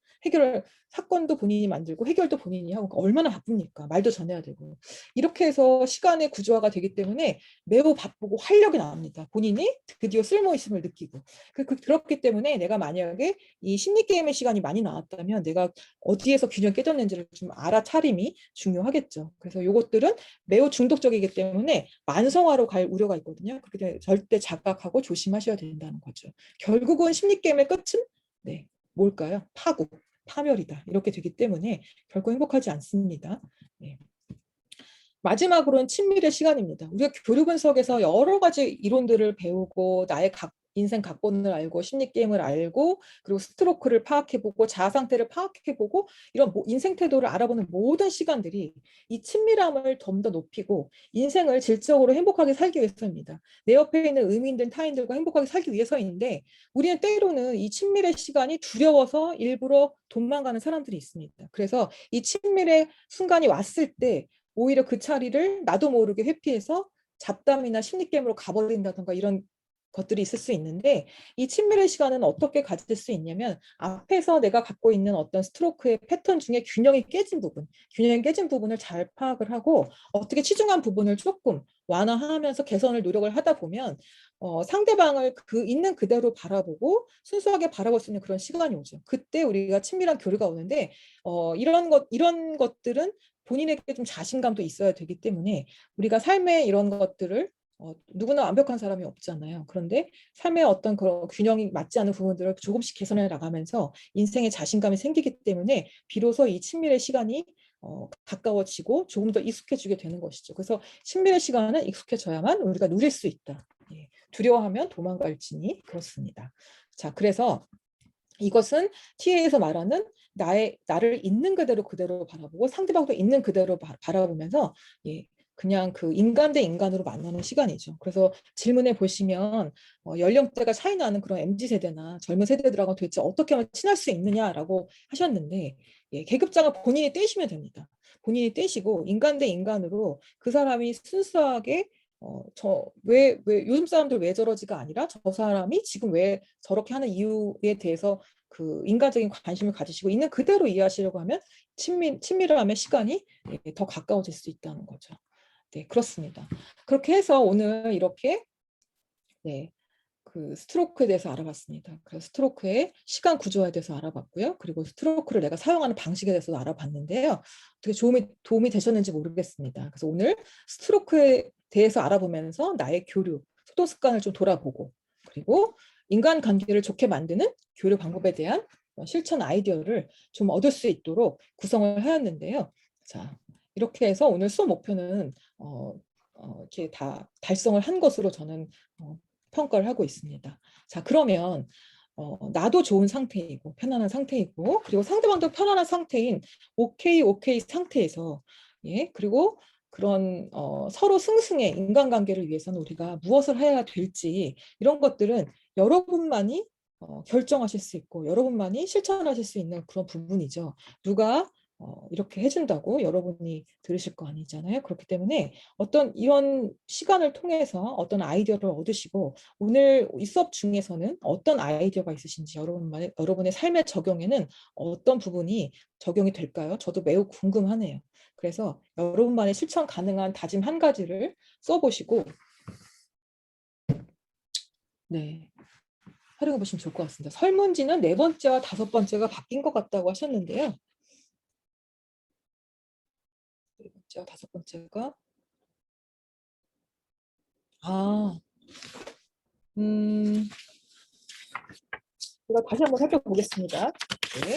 사건도 본인이 만들고 해결도 본인이 하고 얼마나 바쁩니까? 말도 전해야 되고. 이렇게 해서 시간의 구조화가 되기 때문에 매우 바쁘고 활력이 납니다. 본인이 드디어 쓸모있음을 느끼고. 그렇기 때문에 내가 만약에 이 심리게임의 시간이 많이 나왔다면 내가 어디에서 균형 깨졌는지를 좀 알아차림이 중요하겠죠. 그래서 이것들은 매우 중독적이기 때문에 만성화로 갈 우려가 있거든요. 그렇기 때문에 절대 자각하고 조심하셔야 된다는 거죠. 결국은 심리게임의 끝은 뭘까요? 파멸이다. 이렇게 되기 때문에 결코 행복하지 않습니다. 네. 마지막으로는 친밀의 시간입니다. 우리가 교류 분석에서 여러 가지 이론들을 배우고 나의 인생 각본을 알고 심리 게임을 알고 그리고 스트로크를 파악해보고 자아 상태를 파악해보고 이런 인생 태도를 알아보는 모든 시간들이 이 친밀함을 좀 더 높이고 인생을 질적으로 행복하게 살기 위해서입니다. 내 옆에 있는 의미 있는 타인들과 행복하게 살기 위해서인데 우리는 때로는 이 친밀의 시간이 두려워서 일부러 도망가는 사람들이 있습니다. 그래서 이 친밀의 순간이 왔을 때 오히려 그 자리를 나도 모르게 회피해서 잡담이나 심리 게임으로 가버린다던가 이런 것들이 있을 수 있는데 이 친밀의 시간은 어떻게 가질 수 있냐면 앞에서 내가 갖고 있는 어떤 스트로크의 패턴 중에 균형이 깨진 부분을 잘 파악을 하고 어떻게 치중한 부분을 조금 완화하면서 개선을 노력을 하다 보면 상대방을 있는 그대로 바라보고 순수하게 바라볼 수 있는 그런 시간이 오죠. 그때 우리가 친밀한 교류가 오는데 이런 것들은 본인에게 좀 자신감도 있어야 되기 때문에 우리가 삶의 이런 것들을 누구나 완벽한 사람이 없잖아요. 그런데 삶의 어떤 그런 균형이 맞지 않는 부분들을 조금씩 개선해 나가면서 인생에 자신감이 생기기 때문에 비로소 이 친밀의 시간이 가까워지고 조금 더 익숙해지게 되는 것이죠. 그래서 친밀의 시간은 익숙해져야만 우리가 누릴 수 있다. 예, 두려워하면 도망갈지니 그렇습니다. 자, 그래서 이것은 TA에서 말하는 나를 있는 그대로 바라보고 상대방도 있는 그대로 바라보면서 예, 그냥 그 인간 대 인간으로 만나는 시간이죠. 그래서 질문에 보시면 연령대가 차이 나는 그런 MZ세대나 젊은 세대들하고 도대체 어떻게 하면 친할 수 있느냐라고 하셨는데 예, 계급장을 본인이 떼시면 됩니다. 본인이 떼시고 인간 대 인간으로 그 사람이 순수하게 요즘 사람들 왜 저러지가 아니라 저 사람이 지금 왜 저렇게 하는 이유에 대해서 그 인간적인 관심을 가지시고 있는 그대로 이해하시려고 하면 친밀함의 시간이 더 가까워질 수 있다는 거죠. 네, 그렇습니다. 그렇게 해서 오늘 이렇게 네, 그 스트로크에 대해서 알아봤습니다. 그래서 스트로크의 시간 구조에 대해서 알아봤고요. 그리고 스트로크를 내가 사용하는 방식에 대해서도 알아봤는데요. 어떻게 도움이 되셨는지 모르겠습니다. 그래서 오늘 스트로크에 대해서 알아보면서 나의 교류, 소통 습관을 좀 돌아보고 그리고 인간관계를 좋게 만드는 교류 방법에 대한 실천 아이디어를 좀 얻을 수 있도록 구성을 하였는데요. 자, 이렇게 해서 오늘 수업 목표는 이렇게 다 달성을 한 것으로 저는 평가를 하고 있습니다. 자, 그러면 나도 좋은 상태이고 편안한 상태이고 그리고 상대방도 편안한 상태인 오케이 상태에서 예, 그리고 그런 서로 승승의 인간관계를 위해서는 우리가 무엇을 해야 될지 이런 것들은 여러분만이 결정하실 수 있고 여러분만이 실천하실 수 있는 그런 부분이죠. 누가 이렇게 해준다고 여러분이 들으실 거 아니잖아요. 그렇기 때문에 어떤 이런 시간을 통해서 어떤 아이디어를 얻으시고 오늘 이 수업 중에서는 어떤 아이디어가 있으신지 여러분의 삶의 적용에는 어떤 부분이 적용이 될까요? 저도 매우 궁금하네요. 그래서 여러분만의 실천 가능한 다짐 한 가지를 써보시고 네, 활용해 보시면 좋을 것 같습니다. 설문지는 4번째와 5번째가 바뀐 것 같다고 하셨는데요. 4번째와 5번째가 제가 다시 한번 살펴보겠습니다. 네.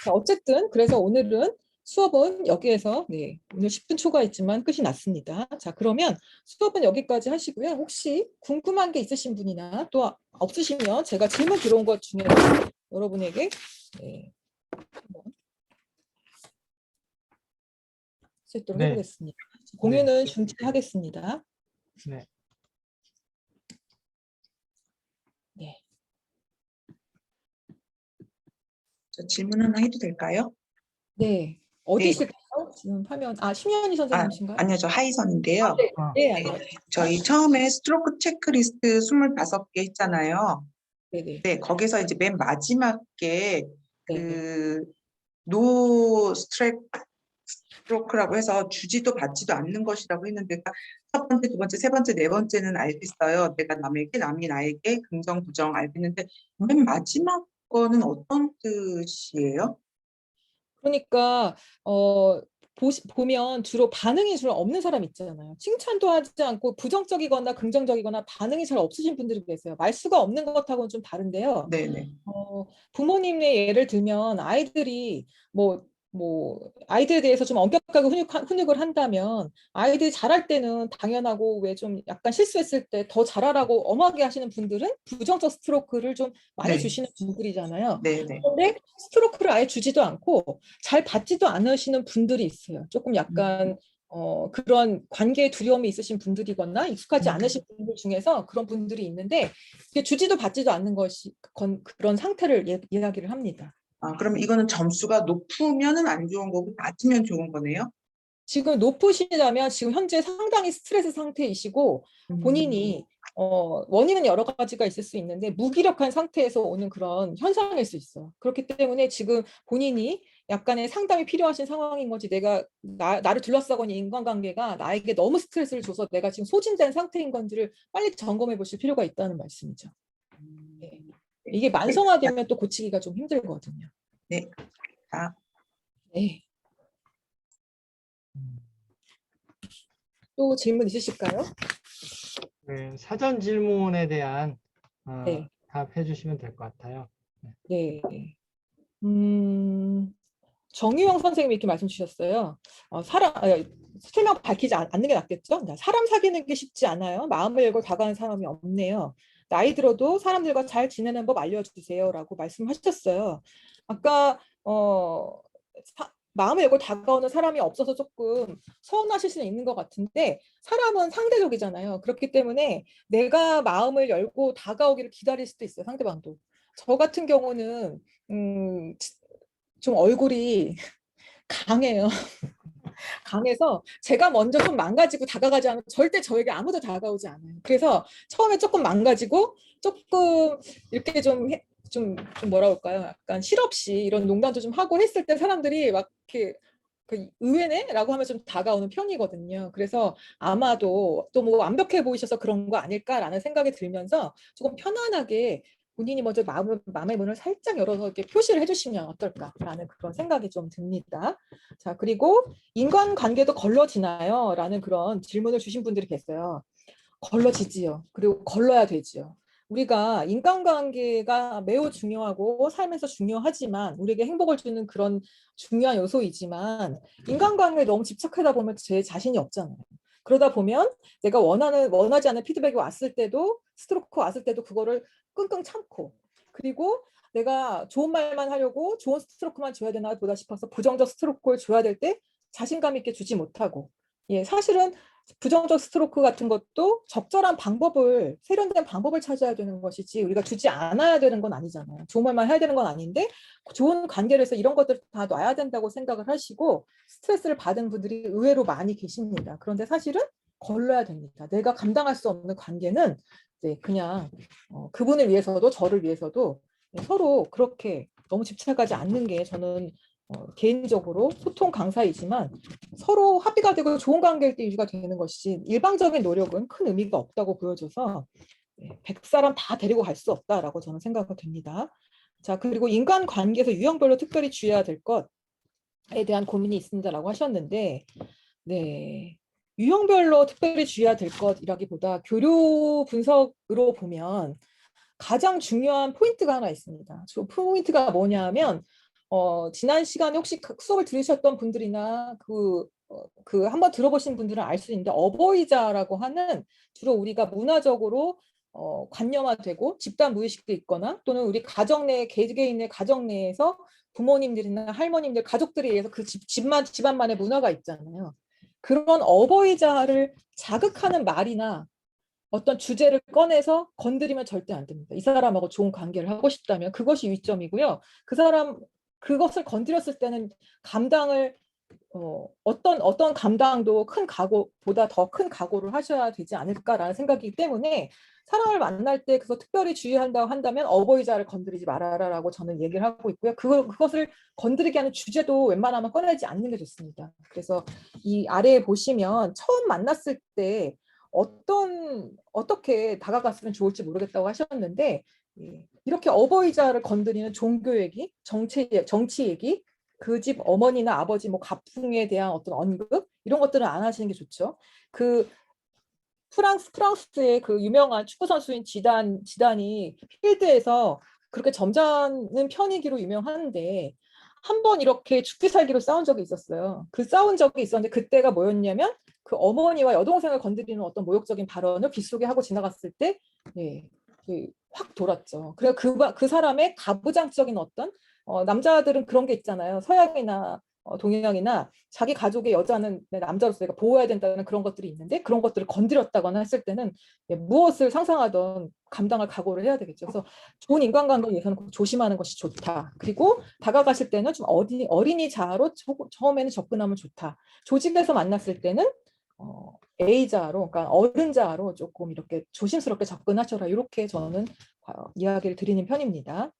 자, 어쨌든 그래서 오늘은 수업은 여기에서 네, 오늘 10분 초과했지만 끝이 났습니다. 자, 그러면 수업은 여기까지 하시고요. 혹시 궁금한 게 있으신 분이나 또 없으시면 제가 질문 들어온 것 중에 여러분에게 네, 한번 수 있도록 네. 해보겠습니다. 공유는 중지하겠습니다. 네. 네. 저 질문 하나 해도 될까요? 네. 어디 네. 있을까요? 지금 화면 심현희 선생님이신가요? 아니요, 저 하이선인데요. 네, 안녕하세요. 저희 처음에 스트로크 체크리스트 25개 했잖아요. 네네. 네, 거기서 이제 맨 마지막에 네. 노 스트로크라고 해서 주지도 받지도 않는 것이라고 했는데 첫 번째, 두 번째, 세 번째, 네 번째는 알겠어요. 내가 남에게, 남이 나에게 긍정, 부정 알겠는데 맨 마지막 거는 어떤 뜻이에요? 그러니까 보면 주로 반응이 잘 없는 사람 있잖아요. 칭찬도 하지 않고 부정적이거나 긍정적이거나 반응이 잘 없으신 분들이 계세요. 말수가 없는 것하고는 좀 다른데요. 네네. 부모님의 예를 들면 아이들이 아이들에 대해서 좀 엄격하게 훈육을 한다면 아이들이 잘할 때는 당연하고 왜 좀 약간 실수했을 때 더 잘하라고 엄하게 하시는 분들은 부정적 스트로크를 좀 많이 네. 주시는 분들이잖아요. 네네. 그런데 스트로크를 아예 주지도 않고 잘 받지도 않으시는 분들이 있어요. 조금 약간 그런 관계에 두려움이 있으신 분들이거나 익숙하지 않으신 분들 중에서 그런 분들이 있는데 주지도 받지도 않는 것이 그런 상태를 이야기를 합니다. 그럼 이거는 점수가 높으면은 안 좋은 거고 낮으면 좋은 거네요? 지금 높으시다면 지금 현재 상당히 스트레스 상태이시고 본인이 원인은 여러 가지가 있을 수 있는데 무기력한 상태에서 오는 그런 현상일 수 있어요. 그렇기 때문에 지금 본인이 약간의 상담이 필요하신 상황인 거지 내가 나를 둘러싸고 있는 인간관계가 나에게 너무 스트레스를 줘서 내가 지금 소진된 상태인 건지를 빨리 점검해 보실 필요가 있다는 말씀이죠. 네. 이게 만성화되면 또 고치기가 좀 힘들거든요. 네. 네. 또 질문 있으실까요? 네, 사전 질문에 대한 네. 답해 주시면 될 것 같아요. 네. 정유영 선생님이 이렇게 말씀 주셨어요. 실명 밝히지 않는 게 낫겠죠? 사람 사귀는 게 쉽지 않아요. 마음을 열고 다가가는 사람이 없네요. 나이 들어도 사람들과 잘 지내는 법 알려주세요라고 말씀하셨어요. 아까 마음을 열고 다가오는 사람이 없어서 조금 서운하실 수는 있는 것 같은데 사람은 상대적이잖아요. 그렇기 때문에 내가 마음을 열고 다가오기를 기다릴 수도 있어요. 상대방도. 저 같은 경우는 좀 얼굴이 강해요. 강해서 제가 먼저 좀 망가지고 다가가지 않으면 절대 저에게 아무도 다가오지 않아요. 그래서 처음에 조금 망가지고 조금 이렇게 좀 뭐라 할까요? 약간 실없이 이런 농담도 좀 하고 했을 때 사람들이 막 이렇게 의외네? 라고 하면 좀 다가오는 편이거든요. 그래서 아마도 또 뭐 완벽해 보이셔서 그런 거 아닐까라는 생각이 들면서 조금 편안하게 본인이 먼저 마음의 문을 살짝 열어서 이렇게 표시를 해주시면 어떨까라는 그런 생각이 좀 듭니다. 자, 그리고 인간관계도 걸러지나요? 라는 그런 질문을 주신 분들이 계세요. 걸러지지요. 그리고 걸러야 되지요. 우리가 인간관계가 매우 중요하고 삶에서 중요하지만 우리에게 행복을 주는 그런 중요한 요소이지만 인간관계에 너무 집착하다 보면 제 자신이 없잖아요. 그러다 보면 내가 원하지 않는 피드백이 왔을 때도 스트로크 왔을 때도 그거를 끙끙 참고 그리고 내가 좋은 말만 하려고 좋은 스트로크만 줘야 되나 보다 싶어서 부정적 스트로크를 줘야 될 때 자신감 있게 주지 못하고 사실은 부정적 스트로크 같은 것도 적절한 방법을 세련된 방법을 찾아야 되는 것이지 우리가 주지 않아야 되는 건 아니잖아요. 좋은 말만 해야 되는 건 아닌데 좋은 관계를 해서 이런 것들 다 놔야 된다고 생각을 하시고 스트레스를 받은 분들이 의외로 많이 계십니다. 그런데 사실은 걸러야 됩니다. 내가 감당할 수 없는 관계는 그냥 그분을 위해서도 저를 위해서도 서로 그렇게 너무 집착하지 않는 게 저는 개인적으로 소통 강사이지만 서로 합의가 되고 좋은 관계일 때 유지가 되는 것이지 일방적인 노력은 큰 의미가 없다고 보여줘서 100사람 다 데리고 갈 수 없다라고 저는 생각이 됩니다. 자, 그리고 인간관계에서 유형별로 특별히 주의해야 될 것에 대한 고민이 있습니다라고 하셨는데 유형별로 특별히 주의해야 될 것이라기보다 교류 분석으로 보면 가장 중요한 포인트가 하나 있습니다. 저 포인트가 뭐냐면 지난 시간에 혹시 수업을 들으셨던 분들이나 한번 들어보신 분들은 알 수 있는데 어버이자라고 하는 주로 우리가 문화적으로 관념화되고 집단 무의식도 있거나 또는 우리 가정 내 개개인의 가정 내에서 부모님들이나 할머님들 가족들에 의해서 그 집안만의 문화가 있잖아요. 그런 어버이자를 자극하는 말이나 어떤 주제를 꺼내서 건드리면 절대 안 됩니다. 이 사람하고 좋은 관계를 하고 싶다면 그것이 위점이고요. 그것을 건드렸을 때는 감당을 어떤 감당도 큰 각오보다 더 큰 각오를 하셔야 되지 않을까라는 생각이기 때문에 사람을 만날 때 그래서 특별히 주의한다고 한다면 어버이자를 건드리지 말아라라고 저는 얘기를 하고 있고요. 그것을 건드리게 하는 주제도 웬만하면 꺼내지 않는 게 좋습니다. 그래서 이 아래에 보시면 처음 만났을 때 어떻게 다가갔으면 좋을지 모르겠다고 하셨는데 이렇게 어버이자를 건드리는 종교 얘기, 정치 얘기, 그 집 어머니나 아버지 뭐 가풍에 대한 어떤 언급 이런 것들은 안 하시는 게 좋죠. 프랑스의 그 유명한 축구 선수인 지단이 필드에서 그렇게 점잖은 편이기로 유명한데 한 번 이렇게 죽기 살기로 싸운 적이 있었어요. 그 싸운 적이 있었는데 그때가 뭐였냐면 그 어머니와 여동생을 건드리는 어떤 모욕적인 발언을 빗속에 하고 지나갔을 때 확 돌았죠. 그래서 그 사람의 가부장적인 어떤 남자들은 그런 게 있잖아요. 서양이나 동양이나 자기 가족의 여자는 남자로서 내가 보호해야 된다는 그런 것들이 있는데 그런 것들을 건드렸다거나 했을 때는 무엇을 상상하던 감당할 각오를 해야 되겠죠. 그래서 좋은 인간관계를 위해서는 조심하는 것이 좋다. 그리고 다가가실 때는 좀 어린이 자아로 처음에는 접근하면 좋다. 조직에서 만났을 때는 A자로, 그러니까 어른자로 조금 이렇게 조심스럽게 접근하셔라. 이렇게 저는 이야기를 드리는 편입니다.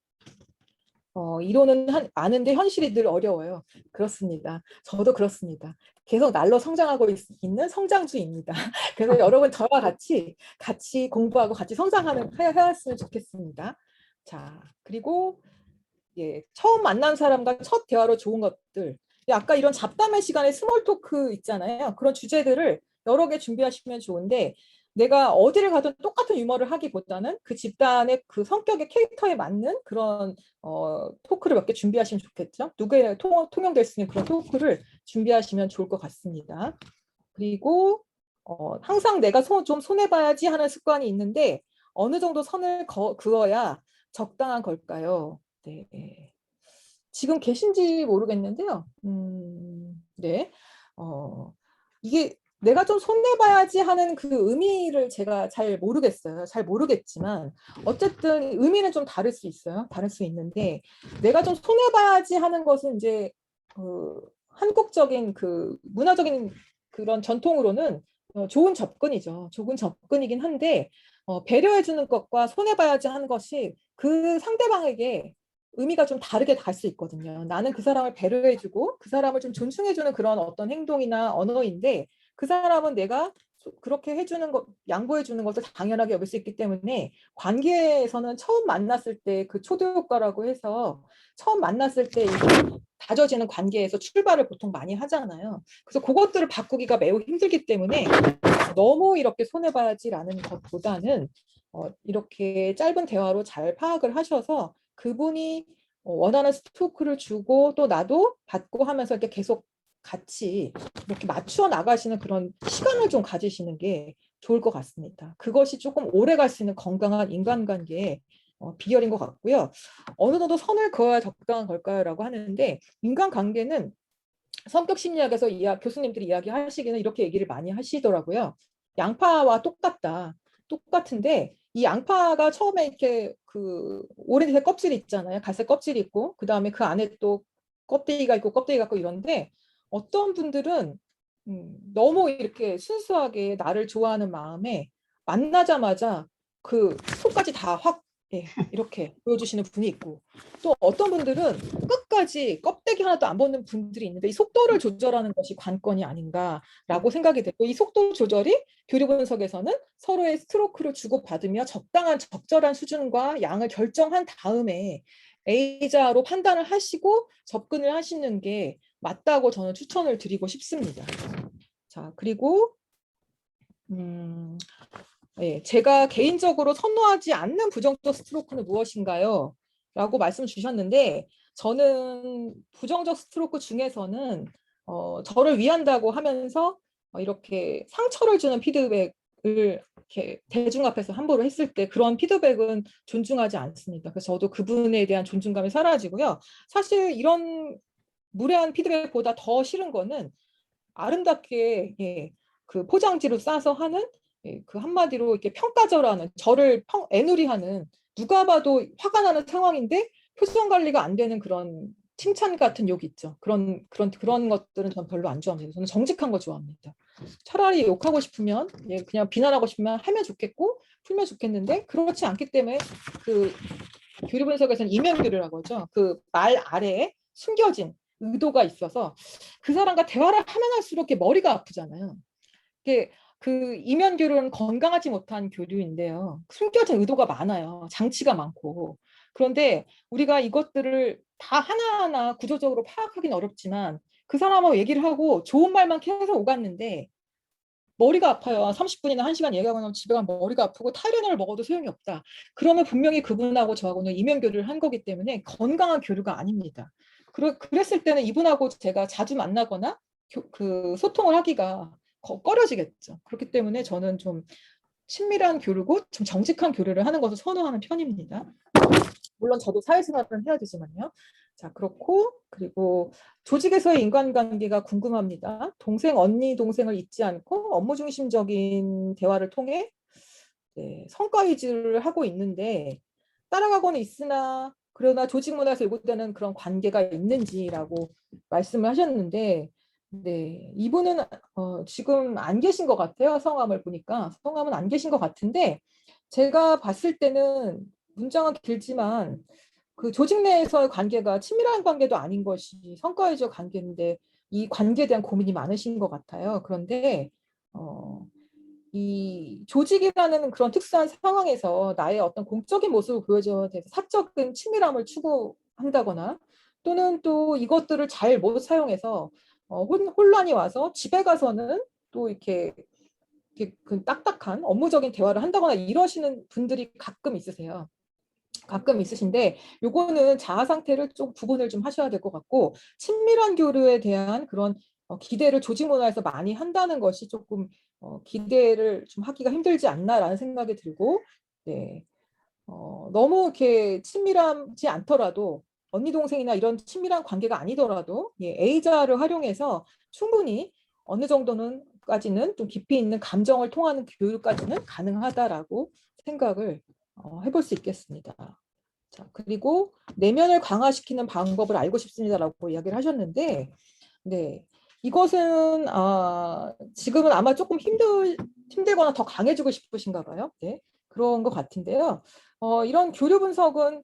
이론은 아는데 현실이 늘 어려워요. 그렇습니다. 저도 그렇습니다. 계속 날로 성장하고 있는 성장주입니다. 그래서 여러분 저와 같이 공부하고 같이 해왔으면 좋겠습니다. 자, 그리고 예, 처음 만난 사람과 첫 대화로 좋은 것들. 아까 이런 잡담의 시간에 스몰 토크 있잖아요. 그런 주제들을 여러 개 준비하시면 좋은데 내가 어디를 가든 똑같은 유머를 하기보다는 그 집단의 그 성격의 캐릭터에 맞는 그런 토크를 몇 개 준비하시면 좋겠죠. 누구에나 통용될 수 있는 그런 토크를 준비하시면 좋을 것 같습니다. 그리고 항상 내가 좀 손해봐야지 하는 습관이 있는데 어느 정도 선을 그어야 적당한 걸까요? 네. 지금 계신지 모르겠는데요. 네. 이게 내가 좀 손내봐야지 하는 그 의미를 제가 잘 모르겠어요. 잘 모르겠지만 어쨌든 의미는 좀 다를 수 있어요. 다를 수 있는데 내가 좀 손해봐야지 하는 것은 이제 한국적인 그 문화적인 그런 전통으로는 좋은 접근이죠. 좋은 접근이긴 한데 배려해주는 것과 손해봐야지 하는 것이 그 상대방에게 의미가 좀 다르게 갈 수 있거든요. 나는 그 사람을 배려해주고 그 사람을 좀 존중해주는 그런 어떤 행동이나 언어인데 그 사람은 내가 그렇게 해주는 것, 양보해주는 것을 당연하게 여길 수 있기 때문에 관계에서는 처음 만났을 때 그 초대 효과라고 해서 처음 만났을 때 다져지는 관계에서 출발을 보통 많이 하잖아요. 그래서 그것들을 바꾸기가 매우 힘들기 때문에 너무 이렇게 손해봐야지라는 것보다는 이렇게 짧은 대화로 잘 파악을 하셔서 그분이 원하는 스토크를 주고 또 나도 받고 하면서 이렇게 계속 같이 이렇게 맞추어 나가시는 그런 시간을 좀 가지시는 게 좋을 것 같습니다. 그것이 조금 오래 갈 수 있는 건강한 인간관계의 비결인 것 같고요. 어느 정도 선을 그어야 적당한 걸까요라고 하는데 인간관계는 성격심리학에서 교수님들이 이야기하시기는 이렇게 얘기를 많이 하시더라고요. 양파와 똑같은데 이 양파가 처음에 이렇게 그 오렌지색 껍질이 있잖아요. 갈색 껍질이 있고 그 다음에 그 안에 또 껍데기가 있고 껍데기가 있고 이런데 어떤 분들은 너무 이렇게 순수하게 나를 좋아하는 마음에 만나자마자 그 속까지 다 확 이렇게 보여주시는 분이 있고 또 어떤 분들은 끝까지 껍데기 하나도 안 벗는 분들이 있는데 이 속도를 조절하는 것이 관건이 아닌가라고 생각이 되고 이 속도 조절이 교류 분석에서는 서로의 스트로크를 주고받으며 적절한 수준과 양을 결정한 다음에 A자로 판단을 하시고 접근을 하시는 게 맞다고 저는 추천을 드리고 싶습니다. 자, 그리고 예, 제가 개인적으로 선호하지 않는 부정적 스트로크는 무엇인가요? 라고 말씀 주셨는데 저는 부정적 스트로크 중에서는 저를 위한다고 하면서 이렇게 상처를 주는 피드백을 이렇게 대중 앞에서 함부로 했을 때 그런 피드백은 존중하지 않습니다. 그래서 저도 그분에 대한 존중감이 사라지고요. 사실 이런 무례한 피드백보다 더 싫은 거는 아름답게 그 포장지로 싸서 하는 그 한마디로 이렇게 평가절하는 저를 애누리하는 누가 봐도 화가 나는 상황인데 표정 관리가 안 되는 그런 칭찬 같은 욕 있죠. 그런 것들은 전 별로 안 좋아합니다. 저는 정직한 거 좋아합니다. 차라리 욕하고 싶으면 그냥 비난하고 싶으면 하면 좋겠고 풀면 좋겠는데 그렇지 않기 때문에 그 교류 분석에서는 이면교류라고 하죠. 그 말 아래에 숨겨진 의도가 있어서 그 사람과 대화를 하면 할수록 머리가 아프잖아요. 그 이면 교류는 건강하지 못한 교류인데요. 숨겨진 의도가 많아요. 장치가 많고. 그런데 우리가 이것들을 다 하나하나 구조적으로 파악하기는 어렵지만 그 사람하고 얘기를 하고 좋은 말만 계속 오갔는데 머리가 아파요. 30분이나 1시간 얘기하고 나면 집에 가면 머리가 아프고 타이레놀을 먹어도 소용이 없다. 그러면 분명히 그분하고 저하고는 이면 교류를 한 거기 때문에 건강한 교류가 아닙니다. 그랬을 때는 이분하고 제가 자주 만나거나 그 소통을 하기가 꺼려지겠죠. 그렇기 때문에 저는 좀 친밀한 교류고 좀 정직한 교류를 하는 것을 선호하는 편입니다. 물론 저도 사회생활은 해야 되지만요. 자, 그리고 조직에서의 인간관계가 궁금합니다. 동생, 언니, 동생을 잊지 않고 업무 중심적인 대화를 통해 성과 위주를 하고 있는데 따라가고는 있으나 그러나 조직 문화에서 요구되는 그런 관계가 있는지라고 말씀을 하셨는데 이분은 지금 안 계신 것 같아요. 성함을 보니까 성함은 안 계신 것 같은데 제가 봤을 때는 문장은 길지만 그 조직 내에서의 관계가 친밀한 관계도 아닌 것이 성과의적 관계인데 이 관계에 대한 고민이 많으신 것 같아요. 그런데 이 조직이라는 그런 특수한 상황에서 나의 어떤 공적인 모습을 보여줘야 돼서 사적인 친밀함을 추구한다거나 또는 또 이것들을 잘 못 사용해서 혼란이 와서 집에 가서는 또 이렇게 그 딱딱한 업무적인 대화를 한다거나 이러시는 분들이 가끔 있으세요. 가끔 있으신데 요거는 자아 상태를 좀 구분을 좀 하셔야 될 것 같고 친밀한 교류에 대한 그런 기대를 조직 문화에서 많이 한다는 것이 조금 기대를 좀 하기가 힘들지 않나라는 생각이 들고 네. 너무 이렇게 친밀하지 않더라도 언니 동생이나 이런 친밀한 관계가 아니더라도 예, A자를 활용해서 충분히 어느 정도는까지는 좀 깊이 있는 감정을 통하는 교육까지는 가능하다라고 생각을 해볼 수 있겠습니다. 자, 그리고 내면을 강화시키는 방법을 알고 싶습니다라고 이야기를 하셨는데, 네, 이것은 지금은 아마 조금 힘들거나 더 강해지고 싶으신가 봐요. 네, 그런 것 같은데요. 이런 교류 분석은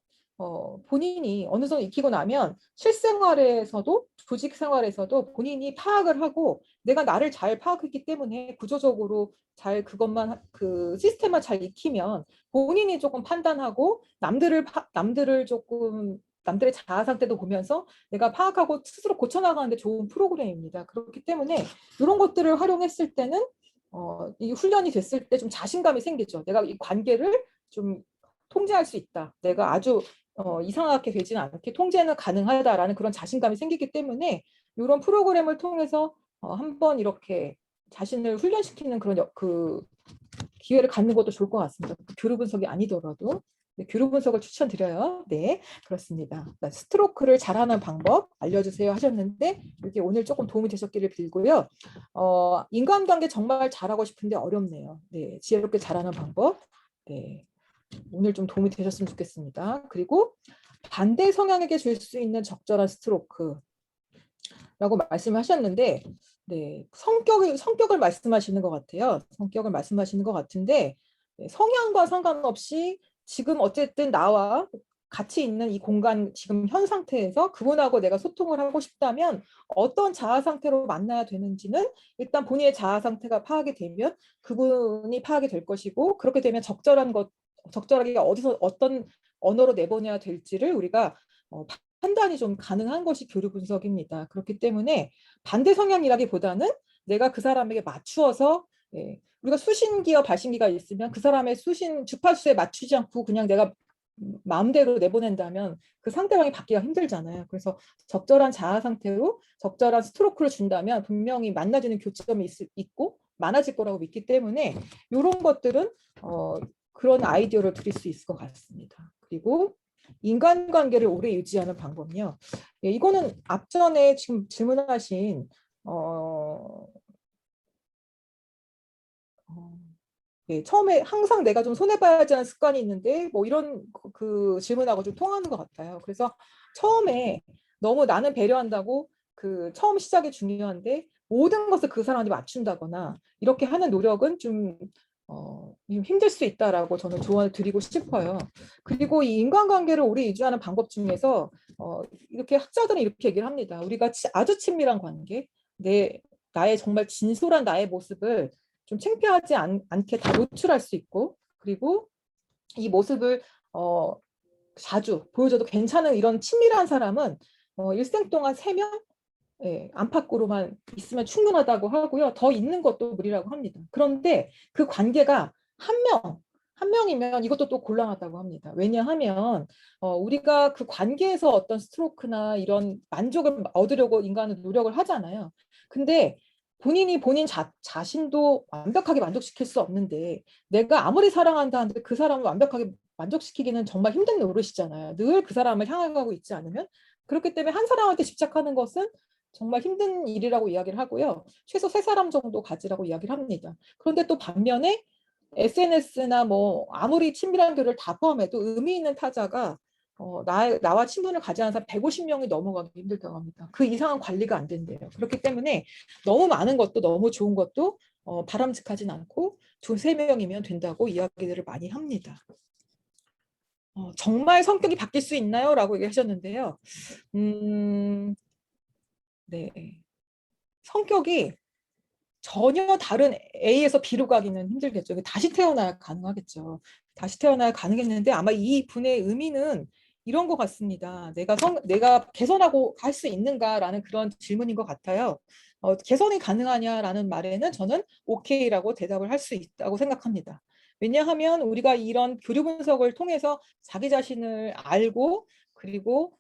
본인이 어느 정도 익히고 나면 실생활에서도 조직 생활에서도 본인이 파악을 하고 내가 나를 잘 파악했기 때문에 구조적으로 잘 그것만 그 시스템만 잘 익히면 본인이 조금 판단하고 남들을 조금 남들의 자아 상태도 보면서 내가 파악하고 스스로 고쳐나가는데 좋은 프로그램입니다. 그렇기 때문에 이런 것들을 활용했을 때는 이 훈련이 됐을 때 좀 자신감이 생기죠. 내가 이 관계를 좀 통제할 수 있다. 내가 아주 이상하게 되지는 않게 통제는 가능하다라는 그런 자신감이 생기기 때문에 이런 프로그램을 통해서 한번 이렇게 자신을 훈련시키는 그런 그 기회를 갖는 것도 좋을 것 같습니다. 교류 분석이 아니더라도. 네, 교류 분석을 추천드려요. 네, 그렇습니다. 스트로크를 잘하는 방법 알려주세요 하셨는데 이게 오늘 조금 도움이 되셨기를 빌고요. 인간관계 정말 잘하고 싶은데 어렵네요. 네, 지혜롭게 잘하는 방법. 네, 오늘 좀 도움이 되셨으면 좋겠습니다. 그리고 반대 성향에게 줄 수 있는 적절한 스트로크라고 말씀하셨는데 네, 성격을 말씀하시는 것 같아요. 성격을 말씀하시는 것 같은데 네, 성향과 상관없이 지금 어쨌든 나와 같이 있는 이 공간 지금 현 상태에서 그분하고 내가 소통을 하고 싶다면 어떤 자아 상태로 만나야 되는지는 일단 본인의 자아 상태가 파악이 되면 그분이 파악이 될 것이고 그렇게 되면 적절하게 어디서 어떤 언어로 내보내야 될지를 우리가 판단이 좀 가능한 것이 교류 분석입니다. 그렇기 때문에 반대 성향이라기보다는 내가 그 사람에게 맞추어서 예, 우리가 수신기와 발신기가 있으면 그 사람의 수신 주파수에 맞추지 않고 그냥 내가 마음대로 내보낸다면 그 상대방이 받기가 힘들잖아요. 그래서 적절한 자아 상태로 적절한 스트로크를 준다면 분명히 만나지는 교점이 있고 많아질 거라고 믿기 때문에 이런 것들은 그런 아이디어를 드릴 수 있을 것 같습니다. 그리고 인간관계를 오래 유지하는 방법이요. 예, 이거는 앞전에 지금 질문하신 예, 처음에 항상 내가 좀 손해봐야지 하는 습관이 있는데 뭐 이런 그 질문하고 좀 통하는 것 같아요. 그래서 처음에 너무 나는 배려한다고 그 처음 시작이 중요한데 모든 것을 그 사람한테 맞춘다거나 이렇게 하는 노력은 좀 힘들 수 있다라고 저는 조언을 드리고 싶어요. 그리고 이 인간관계를 오래 유지하는 방법 중에서 이렇게 학자들은 이렇게 얘기를 합니다. 우리가 아주 친밀한 관계, 나의 정말 진솔한 나의 모습을 좀 창피하지 않게 다 노출할 수 있고 그리고 이 모습을 자주 보여줘도 괜찮은 이런 친밀한 사람은 일생 동안 3명 예, 안팎으로만 있으면 충분하다고 하고요. 더 있는 것도 무리라고 합니다. 그런데 그 관계가 한 명이면 이것도 또 곤란하다고 합니다. 왜냐하면 우리가 그 관계에서 어떤 스트로크나 이런 만족을 얻으려고 인간은 노력을 하잖아요. 근데 본인이 본인 자신도 완벽하게 만족시킬 수 없는데 내가 아무리 사랑한다 하는데 그 사람을 완벽하게 만족시키기는 정말 힘든 노릇이잖아요. 늘 그 사람을 향하고 있지 않으면. 그렇기 때문에 한 사람한테 집착하는 것은 정말 힘든 일이라고 이야기를 하고요. 최소 3사람 정도 가지라고 이야기를 합니다. 그런데 또 반면에 SNS나 뭐 아무리 친밀한 교류를 다 포함해도 의미 있는 타자가 나와 친분을 가지는 사람 150명이 넘어가기 힘들다고 합니다. 그 이상은 관리가 안 된대요. 그렇기 때문에 너무 많은 것도 너무 좋은 것도 바람직하진 않고 2-3명이면 된다고 이야기들을 많이 합니다. 정말 성격이 바뀔 수 있나요? 라고 얘기하셨는데요. 네. 성격이 전혀 다른 A에서 B로 가기는 힘들겠죠. 다시 태어나야 가능하겠죠. 다시 태어나야 가능했는데 아마 이 분의 의미는 이런 것 같습니다. 내가 개선하고 갈 수 있는가라는 그런 질문인 것 같아요. 개선이 가능하냐라는 말에는 저는 오케이라고 대답을 할 수 있다고 생각합니다. 왜냐하면 우리가 이런 교류 분석을 통해서 자기 자신을 알고 그리고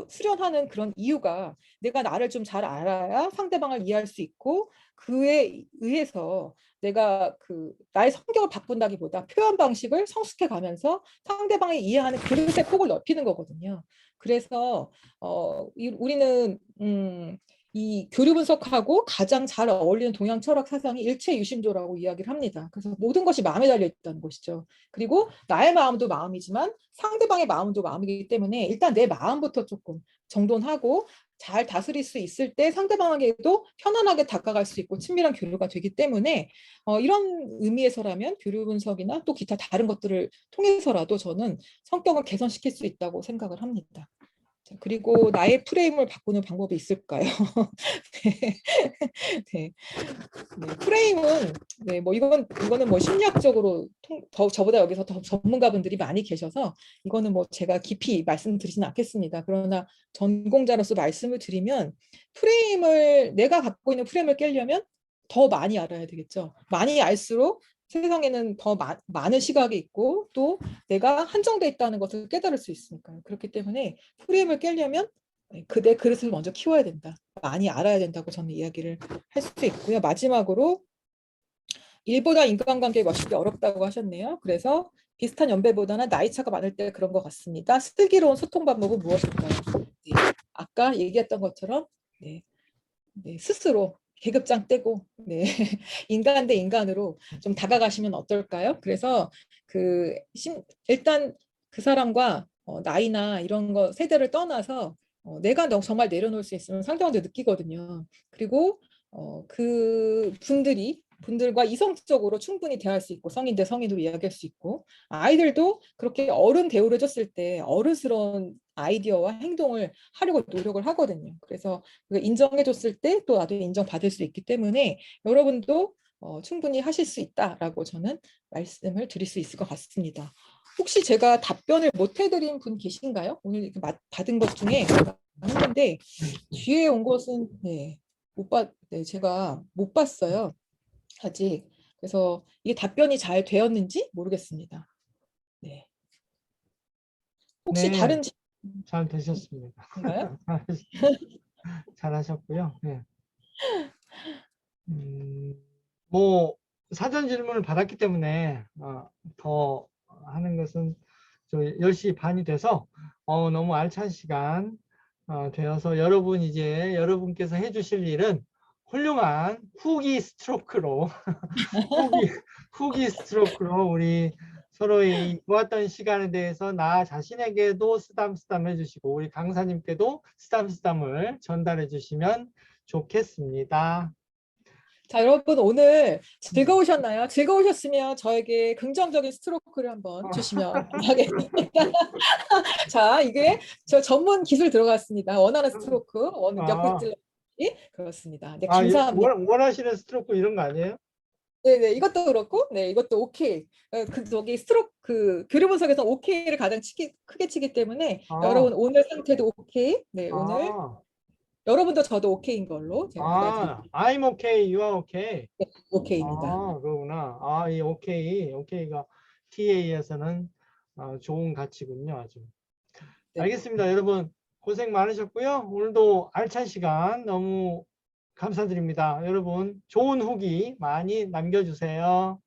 수련하는 그런 이유가 내가 나를 좀 잘 알아야 상대방을 이해할 수 있고 그에 의해서 내가 나의 성격을 바꾼다기보다 표현 방식을 성숙해 가면서 상대방이 이해하는 그릇의 폭을 넓히는 거거든요. 그래서 우리는 이 교류 분석하고 가장 잘 어울리는 동양 철학 사상이 일체유심조라고 이야기를 합니다. 그래서 모든 것이 마음에 달려 있다는 것이죠. 그리고 나의 마음도 마음이지만 상대방의 마음도 마음이기 때문에 일단 내 마음부터 조금 정돈하고 잘 다스릴 수 있을 때 상대방에게도 편안하게 다가갈 수 있고 친밀한 교류가 되기 때문에 이런 의미에서라면 교류 분석이나 또 기타 다른 것들을 통해서라도 저는 성격을 개선시킬 수 있다고 생각을 합니다. 그리고 나의 프레임을 바꾸는 방법이 있을까요? 네. 네. 네. 프레임은 뭐 이거는 뭐 심리학적으로 저보다 여기서 더 전문가분들이 많이 계셔서 이거는 뭐 제가 깊이 말씀드리지는 않겠습니다. 그러나 전공자로서 말씀을 드리면 내가 갖고 있는 프레임을 깨려면 더 많이 알아야 되겠죠. 많이 알수록 세상에는 더 많은 시각이 있고 또 내가 한정돼 있다는 것을 깨달을 수 있으니까요. 그렇기 때문에 프레임을 깨려면 내 그릇을 먼저 키워야 된다. 많이 알아야 된다고 저는 이야기를 할 수 있고요. 마지막으로 일보다 인간관계 멋있기 어렵다고 하셨네요. 그래서 비슷한 연배보다는 나이 차가 많을 때 그런 것 같습니다. 슬기로운 소통 방법은 무엇일까요? 네. 아까 얘기했던 것처럼 스스로 계급장 떼고 인간 대 인간으로 좀 다가가시면 어떨까요? 그래서 일단 그 사람과 나이나 이런 거 세대를 떠나서 내가 정말 내려놓을 수 있으면 상대방도 느끼거든요. 그리고 그 분들과 이성적으로 충분히 대할 수 있고 성인 대 성인으로 이야기할 수 있고 아이들도 그렇게 어른 대우를 해줬을 때 어른스러운 아이디어와 행동을 하려고 노력을 하거든요. 그래서 인정해줬을 때 또 나도 인정받을 수 있기 때문에 여러분도 충분히 하실 수 있다라고 저는 말씀을 드릴 수 있을 것 같습니다. 혹시 제가 답변을 못 해드린 분 계신가요? 오늘 받은 것 중에 했는데 뒤에 온 것은 제가 못 봤어요. 아직. 그래서 이게 답변이 잘 되었는지 모르겠습니다. 네. 혹시 네, 다른 잘 되셨습니다. 질문인가요? 잘하셨고요. 네. 뭐 사전 질문을 받았기 때문에 더 하는 것은 저 10시 반이 돼서 너무 알찬 시간 되어서 여러분께서 해주실 일은 훌륭한 후기 스트로크로 후기 스트로크로 우리 서로의 이 좋았던 시간에 대해서 나 자신에게도 쓰담쓰담 해주시고 우리 강사님께도 쓰담쓰담을 전달해 주시면 좋겠습니다. 자, 여러분 오늘 즐거우셨나요? 즐거우셨으면 저에게 긍정적인 스트로크를 한번 주시면 감사하겠습니다. 자, 이게 저 전문 기술 들어갔습니다. 원하는 스트로크, 옆구리 찔러 그렇습니다. 네, 감사합니다. 원하시는 스트로크 이런 거 아니에요? 네네, 이것도 그렇고, 이것도 오케이. 저기 스트로크, 교류 분석에서 오케이를 가장 크게 치기 때문에 여러분 오늘 상태도 오케이. 네, 오늘 여러분도 저도 오케이인 걸로 제가 받아드릴게요. I'm okay, you are okay. 네, 오케이입니다. 그러구나. 이 오케이가 TA에서는 좋은 가치군요, 아주. 네. 알겠습니다. 여러분 고생 많으셨고요. 오늘도 알찬 시간 너무 감사드립니다. 여러분 좋은 후기 많이 남겨주세요.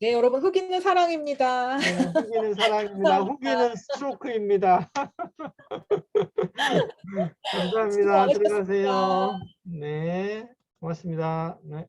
네, 여러분 후기는 사랑입니다. 후기는 사랑입니다. 후기는 스트로크입니다. 수고 감사합니다. 많으셨습니다. 들어가세요. 네, 고맙습니다. 네.